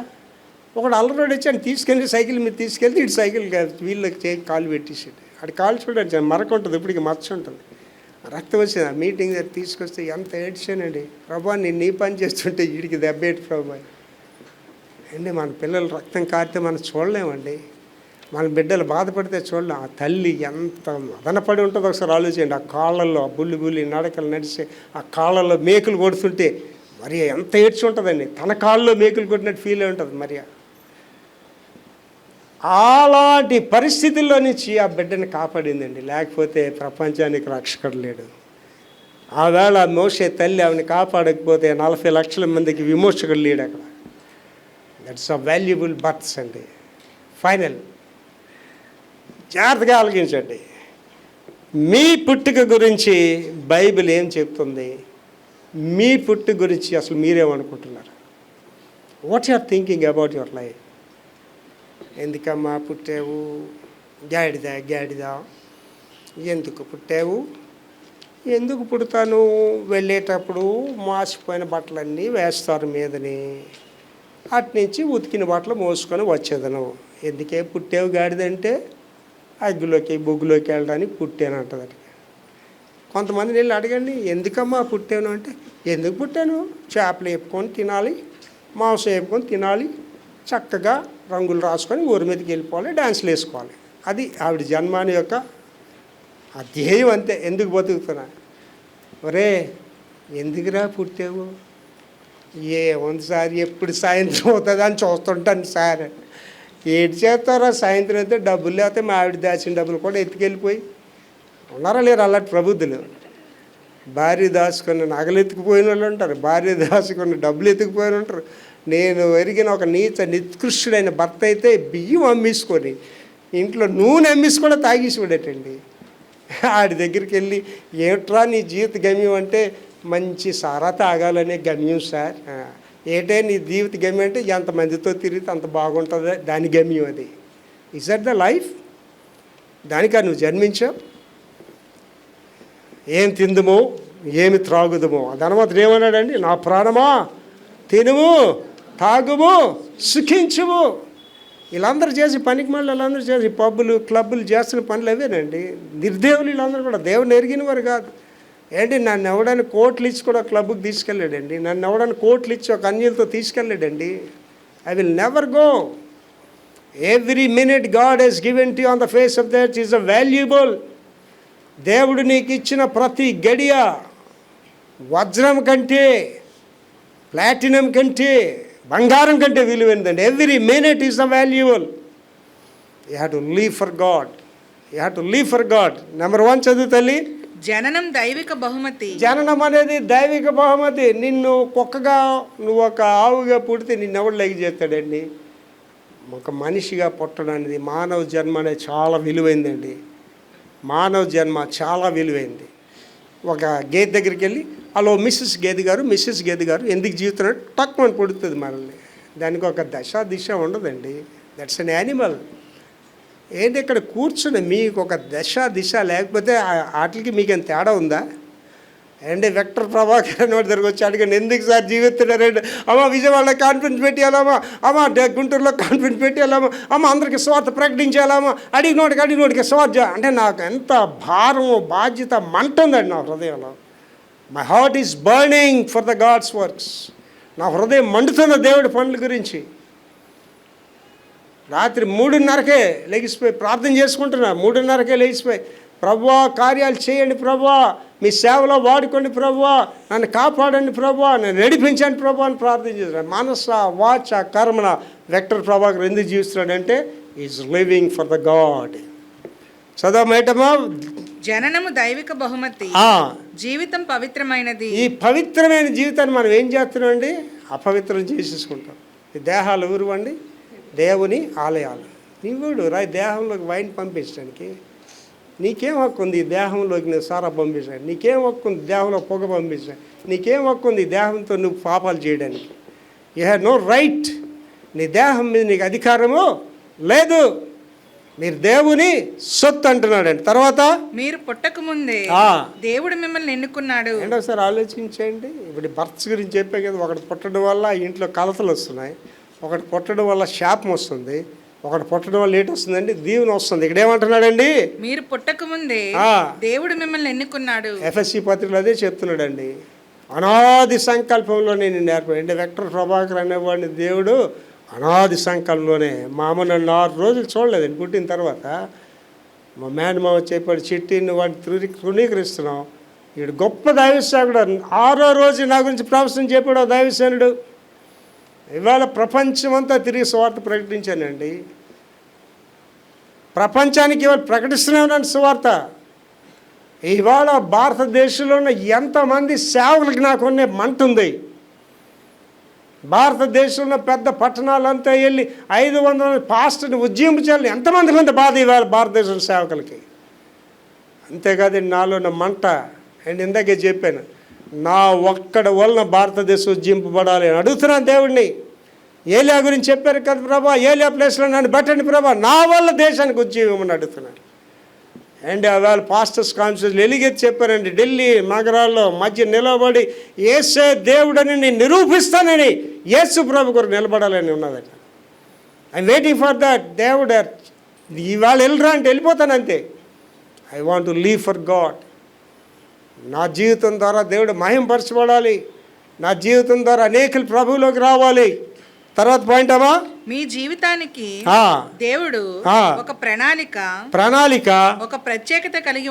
ఒకడు అల్లరోడు వచ్చి ఆయన తీసుకెళ్ళి సైకిల్ మీద తీసుకెళ్తే ఇటు సైకిల్ వీళ్ళకి చేయి కాలు పెట్టేసాడు. అటు కాలు చూడండి మరక ఉంటుంది, ఇప్పటికి మచ్చ ఉంటుంది, రక్తం వచ్చింది. ఆ మీటింగ్ దగ్గర తీసుకొస్తే ఎంత ఏడ్చానండి. ప్రభా నేను నీ పని చేస్తుంటే వీడికి దెబ్బేటి ప్రభా అండి. మన పిల్లలు రక్తం కారితే మనం చూడలేమండి, మన బిడ్డలు బాధపడితే చూడలేం. ఆ తల్లి ఎంత మదనపడి ఉంటుందో ఒకసారి ఆలోచించండి. ఆ కాళ్ళల్లో బుల్లి నడకలు నడిచి ఆ కాళ్ళల్లో మేకులు కొడుతుంటే మరి ఎంత ఏడ్చి ఉంటుందండి. తన కాళ్ళలో మేకులు కొట్టినట్టు ఫీల్ అయి ఉంటుంది మరి. అలాంటి పరిస్థితుల్లో నుంచి ఆ బిడ్డని కాపాడిందండి. లేకపోతే ప్రపంచానికి రక్షకుడు లేడు. ఆవేళ మోషే తల్లి ఆమెను కాపాడకపోతే 40 లక్షల మందికి విమోచకుడు లేడు అక్కడ. దట్స్ అ వాల్యుబుల్ బర్త్స్ అండి. ఫైనల్ జాగ్రత్తగా ఆలోచించండి. మీ పుట్టుక గురించి బైబిల్ ఏం చెప్తుంది? మీ పుట్టుక గురించి అసలు మీరేమనుకుంటున్నారు? What you are thinking about your life? ఎందుకమ్మా పుట్టావు? గాడిదా ఎందుకు పుట్టావు? ఎందుకు పుడతాను? వెళ్ళేటప్పుడు మాసిపోయిన బట్టలన్నీ వేస్తారు మీదని, అట్నుంచి ఉతికిన బట్టలు మోసుకొని వచ్చేదను. ఎందుకే పుట్టావు గాడిదంటే అగ్గిలోకి బొగ్గులోకి వెళ్ళడానికి పుట్టానంటది. కొంతమంది వెళ్ళి అడగండి, ఎందుకమ్మా పుట్టాను అంటే, ఎందుకు పుట్టాను? చేపలు వేపుకొని తినాలి, మాంసం వేపుకొని తినాలి, చక్కగా రంగులు రాసుకొని ఊరి మీదకి వెళ్ళిపోవాలి, డ్యాన్సులు వేసుకోవాలి. అది ఆవిడ జన్మాని యొక్క ఆ ధ్యేయం అంతే. ఎందుకు బతుకుతున్నా? ఒరే ఎందుకురా పుట్టావు? ఏముంది సార్, ఎప్పుడు సాయంత్రం అవుతుంది అని చూస్తుంటాను సార్. ఏడు చేస్తారా సాయంత్రం అయితే? డబ్బులు లేకపోతే మా ఆవిడ దాచిన డబ్బులు కూడా ఎత్తుకెళ్ళిపోయి ఉన్నారా లేరు అలాంటి ప్రబుద్ధులు? భార్య దాచుకున్న నగలు ఎత్తుకుపోయిన వాళ్ళు ఉంటారు, భార్య దాచుకున్న డబ్బులు ఎత్తుకుపోయిన ఉంటారు. నేను ఎరిగిన ఒక నికృష్టుడైన భర్త అయితే బియ్యం అమ్మేసుకొని ఇంట్లో నూనె అమ్మేసి కూడా తాగేసివాడటండి. ఆడి దగ్గరికి వెళ్ళి, ఏట్రా నీ జీవిత గమ్యం అంటే, మంచి సారా తాగాలనే గమ్యం సార్. ఏటే నీ జీవిత గమ్యం అంటే, ఎంతమందితో తిరిగితే అంత బాగుంటుంది దాని గమ్యం అది. Is that the life? దానికా నువ్వు జన్మించావు? ఏం తిందుమో ఏమి త్రాగుదమో ధనవంతుడు ఏమన్నాడండి? నా ప్రాణమా తినుము తాగుము సుఖించుము. వీళ్ళందరూ చేసి పనికి మళ్ళీ వీళ్ళందరూ చేసి పబ్బులు క్లబ్బులు చేస్తున్న పనులు అవేనండి. నిర్దేవులు వీళ్ళందరూ కూడా దేవుని ఎరిగిన వారు కాదు. ఏంటి నన్ను ఎవడని కోట్లు ఇచ్చి కూడా క్లబ్కి తీసుకెళ్ళాడండి. నన్ను ఎవడని కోట్లు ఇచ్చి ఒక అన్యులతో తీసుకెళ్ళాడండి. I will never go. Every minute God has given to on the face of that is a valuable. దేవుడు నీకు ఇచ్చిన ప్రతి గడియ వజ్రం కంటే, ప్లాటినం కంటే, బంగారం కంటే విలువైనదండి. Every minute is the valuable. You have to live for God. You have to live for God. Number 1 చదువు తల్లి. జననం దైవిక బహుమతి. జననం అనేది దైవిక బహుమతి. నిన్ను కుక్కగా నువ్వు ఒక ఆవుగా పుడితే నిన్నెవడు లైక్ చేస్తాడండి? ఒక మనిషిగా పుట్టడం అనేది, మానవ జన్మ అనేది చాలా విలువైందండి. మానవ జన్మ చాలా విలువైంది. ఒక గేదె దగ్గరికి వెళ్ళి, హలో మిస్సెస్ గేదె గారు ఎందుకు జీవితున్నాడు తక్కువ పుడుతుంది మనల్ని. దానికి ఒక దిశ ఉండదండి. That's an animal. ఏంటి ఇక్కడ కూర్చుని మీకు ఒక దిశ లేకపోతే వాటికి మీకేం తేడా ఉందా? అండి వెక్టర్ ప్రభాకర్ అని వాడి దగ్గరికి వచ్చి అడిగాను, ఎందుకు సార్ జీవిస్తున్నారండి? అమ్మ విజయవాడలో కాన్ఫరెన్స్ పెట్టేయాలమ్మా, అమ్మ గుంటూరులో కాన్ఫరెన్స్ పెట్టేయాలమ్మా, అమ్మ అందరికీ స్వార్థ ప్రకటించాలమ్మా, అడిగినోడికి స్వార్థ అంటే నాకు ఎంత భారము బాధ్యత మంట ఉందండి నా హృదయంలో. My heart is burning for the God's works. నా హృదయం మండుతున్న దేవుడి పనుల గురించి. రాత్రి 3:30కే లెగిసిపోయి ప్రార్థన చేసుకుంటున్నా. 3:30కే లెగిసిపోయి, ప్రభువా కార్యాలు చేయండి ప్రభువా, మీ సేవలో వాడుకోండి ప్రభువా, నన్ను కాపాడండి ప్రభువా, నన్ను నడిపించండి ప్రభువా అని ప్రార్థన చేస్తున్నాడు. మనస వాచ కర్మన వెక్టర్ ప్రభాకర్ ఎందుకు జీవిస్తున్నాడంటే is living for the God. చదవమేటమా. జననము దైవిక బహుమతి, జీవితం పవిత్రమైనది. ఈ పవిత్రమైన జీవితాన్ని మనం ఏం చేస్తున్నామండి? అపవిత్రం చేసేసుకుంటాం. ఈ దేహాలు ఊరువండి దేవుని ఆలయాలు. నీవుడు రా దేహంలోకి వైన్ పంపించడానికి. నీకేం హక్కు ఉంది ఈ దేహంలోకి నువ్వు సారా పంపించడానికి? నీకేం హక్కు ఉంది దేహంలో పొగ పంపించడానికి? నీకేం హక్కు ఉంది ఈ దేహంతో నువ్వు పాపాలు చేయడానికి? You have no right. నీ దేహం మీద నీకు అధికారము లేదు, మీరు దేవుని సొత్తు అంటున్నాడండి. తర్వాత మీరు పుట్టక ముందే దేవుడు మిమ్మల్ని ఎన్నుకున్నాడు. ఏంటో ఒకసారి ఆలోచించండి. ఇప్పుడు బర్త్స్ గురించి చెప్పే కదా, ఒకటి పుట్టడం వల్ల ఇంట్లో కలతలు వస్తున్నాయి, ఒకటి పుట్టడం వల్ల శాపం వస్తుంది, ఒకటి పుట్టడం వల్ల ఏంటి వస్తుందండి, దీవెన వస్తుంది. ఇక్కడ ఏమంటున్నాడండి, మీరు పుట్టక ముందే దేవుడు మిమ్మల్ని ఎన్నుకున్నాడు. ఎఫ్ఎస్సి పత్రికలో అదే చెప్తున్నాడండి. అనాది సంకల్పంలో నేను నేర్పండి. వెక్టర్ ప్రభాకర్ అనేవాడిని దేవుడు అనాది సంకల్పంలోనే, మా అమ్మ నన్ను 6 రోజులు చూడలేదండి పుట్టిన తర్వాత. మా మేనమామ చెప్పాడు, చిట్టి నువ్వు వాడిని తృణీకరిస్తున్నావు, వీడు గొప్ప దైవసేనుడు, 6వ రోజు నా గురించి ప్రవచనం చెప్పాడు దైవసేనుడు. ఇవాళ ప్రపంచమంతా తిరిగి సువార్త ప్రకటించానండి. ప్రపంచానికి ఇవాళ ప్రకటిస్తున్నాను సువార్త. ఇవాళ భారతదేశంలో ఉన్న ఎంతమంది సేవకులకి నాకున్న మంట ఉంది. భారతదేశంలో పెద్ద పట్టణాలంతా వెళ్ళి 500 పాస్టర్ని ఉజ్జీంచాలని ఎంతమంది బాధ ఇవాళ భారతదేశం సేవకులకి. అంతేకాదండి నాలో ఉన్న మంట. అండ్ ఇందాకే చెప్పాను, నా ఒక్కడ వలన భారతదేశం ఉజ్జింపబడాలి అని అడుగుతున్నాను దేవుడిని. ఏలియా గురించి చెప్పారు కదా ప్రభా, ఏలియా ప్లేస్లో నన్ను పెట్టండి ప్రభా, నా వల్ల దేశానికి ఉజ్జీవమని అడుగుతున్నాను. అండ్ వాళ్ళు పాస్టర్స్ కాన్ఫరెన్స్ ఎలిగెత్తి చెప్పారండి, ఢిల్లీ నగరాల్లో మధ్య నిలబడి యేసే దేవుడని నేను నిరూపిస్తానని, యేసు ప్రభు కొరకు నిలబడాలని ఉన్నదట. I'm waiting for that. దేవుడు ఇవాళ వెళ్ళరా అంటే వెళ్ళిపోతాను అంతే. I want to live for God. నా జీవితం ద్వారా దేవుడు మహింపరచబడాలి, నా జీవితం ద్వారా అనేకులు ప్రభువులోకి రావాలి. తర్వాత పాయింట్ అమ్మా, మీ జీవితానికి దేవుడు ఒక ప్రణాళిక ఒక ప్రత్యేకత కలిగి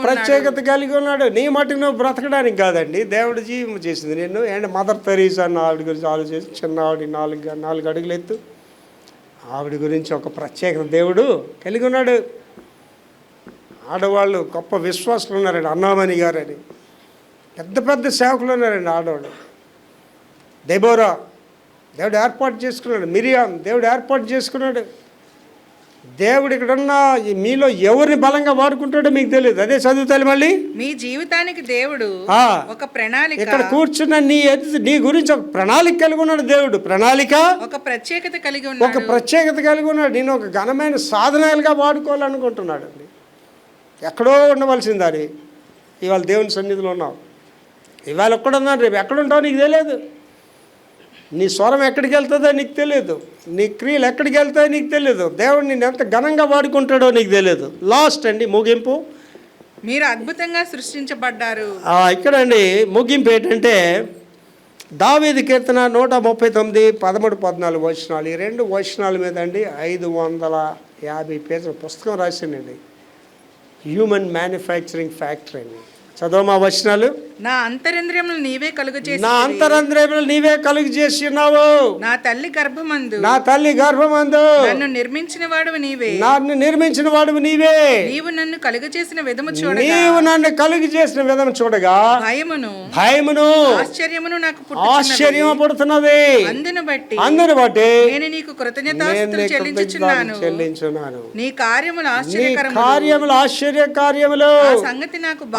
ఉన్నాడు. నీ మటుకు నువ్వు బ్రతకడానికి కాదండి, దేవుడు జీవం చేసింది నిన్ను. అండ్ మదర్ తెరీసా అన్న ఆవిడ గురించి ఆలోచించి, చిన్న ఆవిడ 4 అడుగులు ఎత్తు, ఆవిడ గురించి ఒక ప్రత్యేకత దేవుడు కలిగి ఉన్నాడు. ఆడవాళ్ళు గొప్ప విశ్వాసులు ఉన్నారండి. అన్నామణి గారు అని పెద్ద సేవకులు ఉన్నారండి ఆడవాళ్ళు. దెబోరా దేవుడు ఏర్పాటు చేసుకున్నాడు. మిరియాం దేవుడు ఏర్పాటు చేసుకున్నాడు. దేవుడు ఇక్కడున్న మీలో ఎవరిని బలంగా వాడుకుంటాడో మీకు తెలియదు. అదే చదువుతాను మళ్ళీ. మీ జీవితానికి దేవుడు ఒక ప్రణాళిక, ఇక్కడ కూర్చున్న నీ గురించి ఒక ప్రణాళిక కలిగి ఉన్నాడు దేవుడు. ప్రణాళిక ఒక ప్రత్యేకత కలిగి ఉన్నాడు. నేను ఒక ఘనమైన సాధనాలుగా వాడుకోవాలనుకుంటున్నాడు అండి. ఎక్కడో ఉండవలసింది అది. ఇవాళ దేవుని సన్నిధిలో ఉన్నావు, ఇవాళ ఎక్కడున్నాను, రేపు ఎక్కడుంటావు నీకు తెలియదు. నీ స్వరం ఎక్కడికి వెళ్తుందో నీకు తెలియదు, నీ క్రియలు ఎక్కడికి వెళ్తాయో నీకు తెలియదు. దేవుడు నేను ఎంత ఘనంగా వాడుకుంటాడో నీకు తెలియదు. లాస్ట్ అండి, ముగింపు. మీరు అద్భుతంగా సృష్టించబడ్డారు. ఇక్కడండి ముగింపు ఏంటంటే, దావీదు కీర్తన 139 13 14 వచనాలు. ఈ 2 వచనాల మీద అండి 550 పేజీల పుస్తకం రాసిందండి. హ్యూమన్ మ్యానుఫ్యాక్చరింగ్ ఫ్యాక్టరీ అండి. చదవమా వచనాలు. నా అంతరంద్రియములు నీవే కలుగు చేసి ఉన్నావు. నా తల్లి గర్భమందు నన్ను నిర్మించిన వాడువు నీవే. నీవు నన్ను కలుగు చేసిన విధము చూడగా భయమును నాకు ఆశ్చర్యము పుడుతున్నది. అందును బట్టి నేను నీకు కృతజ్ఞతాస్తుతులు చెల్లించుచున్నాను. నీ కార్యములు ఆశ్చర్యకార్యములు.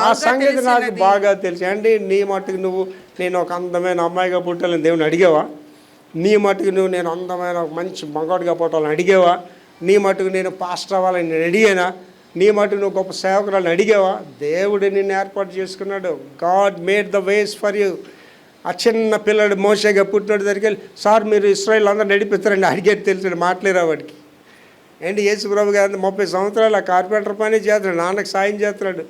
ఆ సంగతి నాకు బాగా తెలుసు. అండి నీ మట్టుకు నువ్వు నేను ఒక అందమైన అమ్మాయిగా పుట్టాలని దేవుని అడిగావా? నీ మట్టుకు నువ్వు నేను అందమైన ఒక మంచి మగవాడిగా పుట్టాలని అడిగావా? నీ మట్టుకు నేను పాస్టర్ అవ్వాలని నేను అడిగానా? నీ మట్టుకు నువ్వు గొప్ప సేవకురాలని అడిగావా? దేవుడు నిన్ను ఏర్పాటు చేసుకున్నాడు. God made the ways for you. ఆ చిన్న పిల్లడు మోషేగా పుట్టినోడి దగ్గరికి వెళ్ళి, సార్ మీరు ఇశ్రాయేల్ అందరూ నడిపిస్తారండి అడిగేది తెలుసు, మాట్లాడరా వాడికి. ఏంటి యేసు ప్రభు గారు 30 సంవత్సరాలు ఆ కార్పెంటర్ పని చేస్తున్నాడు, నాన్నకు సాయం చేస్తున్నాడు.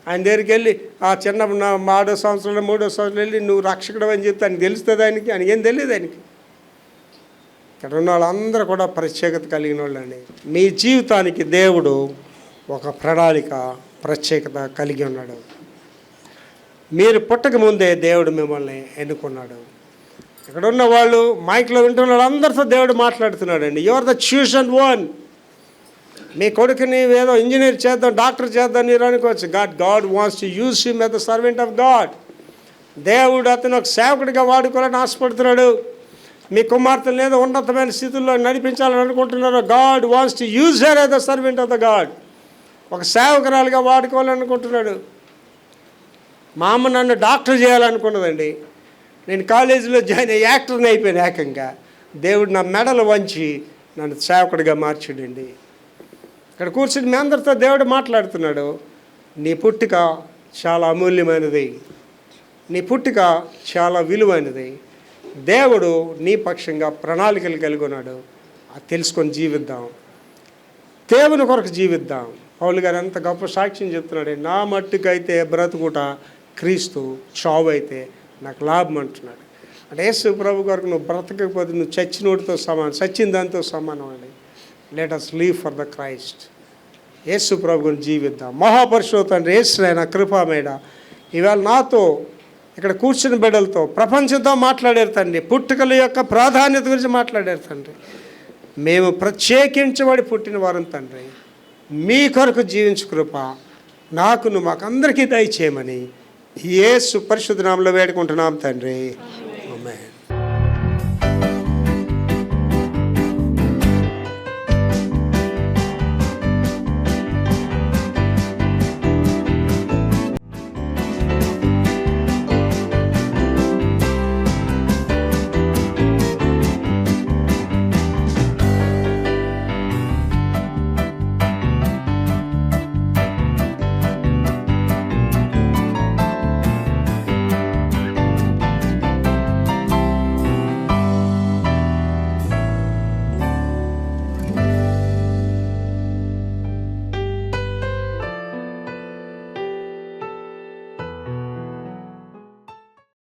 ఆయన దగ్గరికి వెళ్ళి ఆ చిన్న 2వ సంవత్సరంలో 3వ సంవత్సరం వెళ్ళి నువ్వు రక్షకుడు అని చెప్తే ఆయనకి తెలుస్తుంది. ఆయనకి ఏం తెలియదు. ఆయనకి ఇక్కడ ఉన్న వాళ్ళందరూ కూడా ప్రత్యేకత కలిగిన వాళ్ళండి. మీ జీవితానికి దేవుడు ఒక ప్రణాళిక ప్రత్యేకత కలిగి ఉన్నాడు. మీరు పుట్టక ముందే దేవుడు మిమ్మల్ని ఎన్నుకున్నాడు. ఇక్కడ ఉన్న వాళ్ళు మైక్లో వింటున్న వాళ్ళందరితో దేవుడు మాట్లాడుతున్నాడండి. You are the chosen one. మీ కొడుకుని ఏదో ఇంజనీర్ చేద్దాం, డాక్టర్ చేద్దాం మీరు అనుకోవచ్చు. God wants to use him as the servant of God. దేవుడు అతను ఒక సేవకుడిగా వాడుకోవాలని ఆశపడుతున్నాడు. మీ కుమార్తెను ఏదో ఉన్నతమైన స్థితుల్లో నడిపించాలని అనుకుంటున్నారు. God wants to use her as the servant of the God. ఒక సేవకురాలుగా వాడుకోవాలనుకుంటున్నాడు. మా అమ్మ నన్ను డాక్టర్ చేయాలనుకున్నదండి. నేను కాలేజీలో జాయిన్ అయ్యి యాక్టర్ని అయిపోయాను ఏకంగా. దేవుడు నా మెడలు వంచి నన్ను సేవకుడిగా మార్చాడండి. ఇక్కడ కూర్చుని మీ అందరితో దేవుడు మాట్లాడుతున్నాడు. నీ పుట్టుక చాలా అమూల్యమైనది, నీ పుట్టుక చాలా విలువైనది. దేవుడు నీ పక్షంగా ప్రణాళికలు కలిగి ఉన్నాడు. అది తెలుసుకొని జీవిద్దాం, దేవుని కొరకు జీవిద్దాం. పౌలు గారు ఎంత గొప్ప సాక్ష్యం చెప్తున్నాడు. నా మట్టుకైతే బ్రతుకుట క్రీస్తు, చావు అయితే నాకు లాభం అంటున్నాడు. అంటే యేసు ప్రభు కొరకు నువ్వు బ్రతకకపోతే నువ్వు చచ్చినోడితో సమానం, చచ్చిన దాంతో సమానం అండి. Let us live for the Christ. యేసు ప్రభుని జీవిద్దాం. మహాపరిశుద్ధ తండ్రి యేసునైనా కృపామేడ ఇవాళ నాతో ఇక్కడ కూర్చుని బిడ్డలతో ప్రపంచంతో మాట్లాడారు తండ్రి. పుట్టుకల యొక్క ప్రాధాన్యత గురించి మాట్లాడారు తండ్రి. మేము ప్రత్యేకించబడి పుట్టిన వారం తండ్రి. మీ కొరకు జీవించు కృప నాకును మాకందరికీ దయచేయమని యేసు పరిశుద్ధ నామములో వేడుకుంటున్నాం తండ్రి.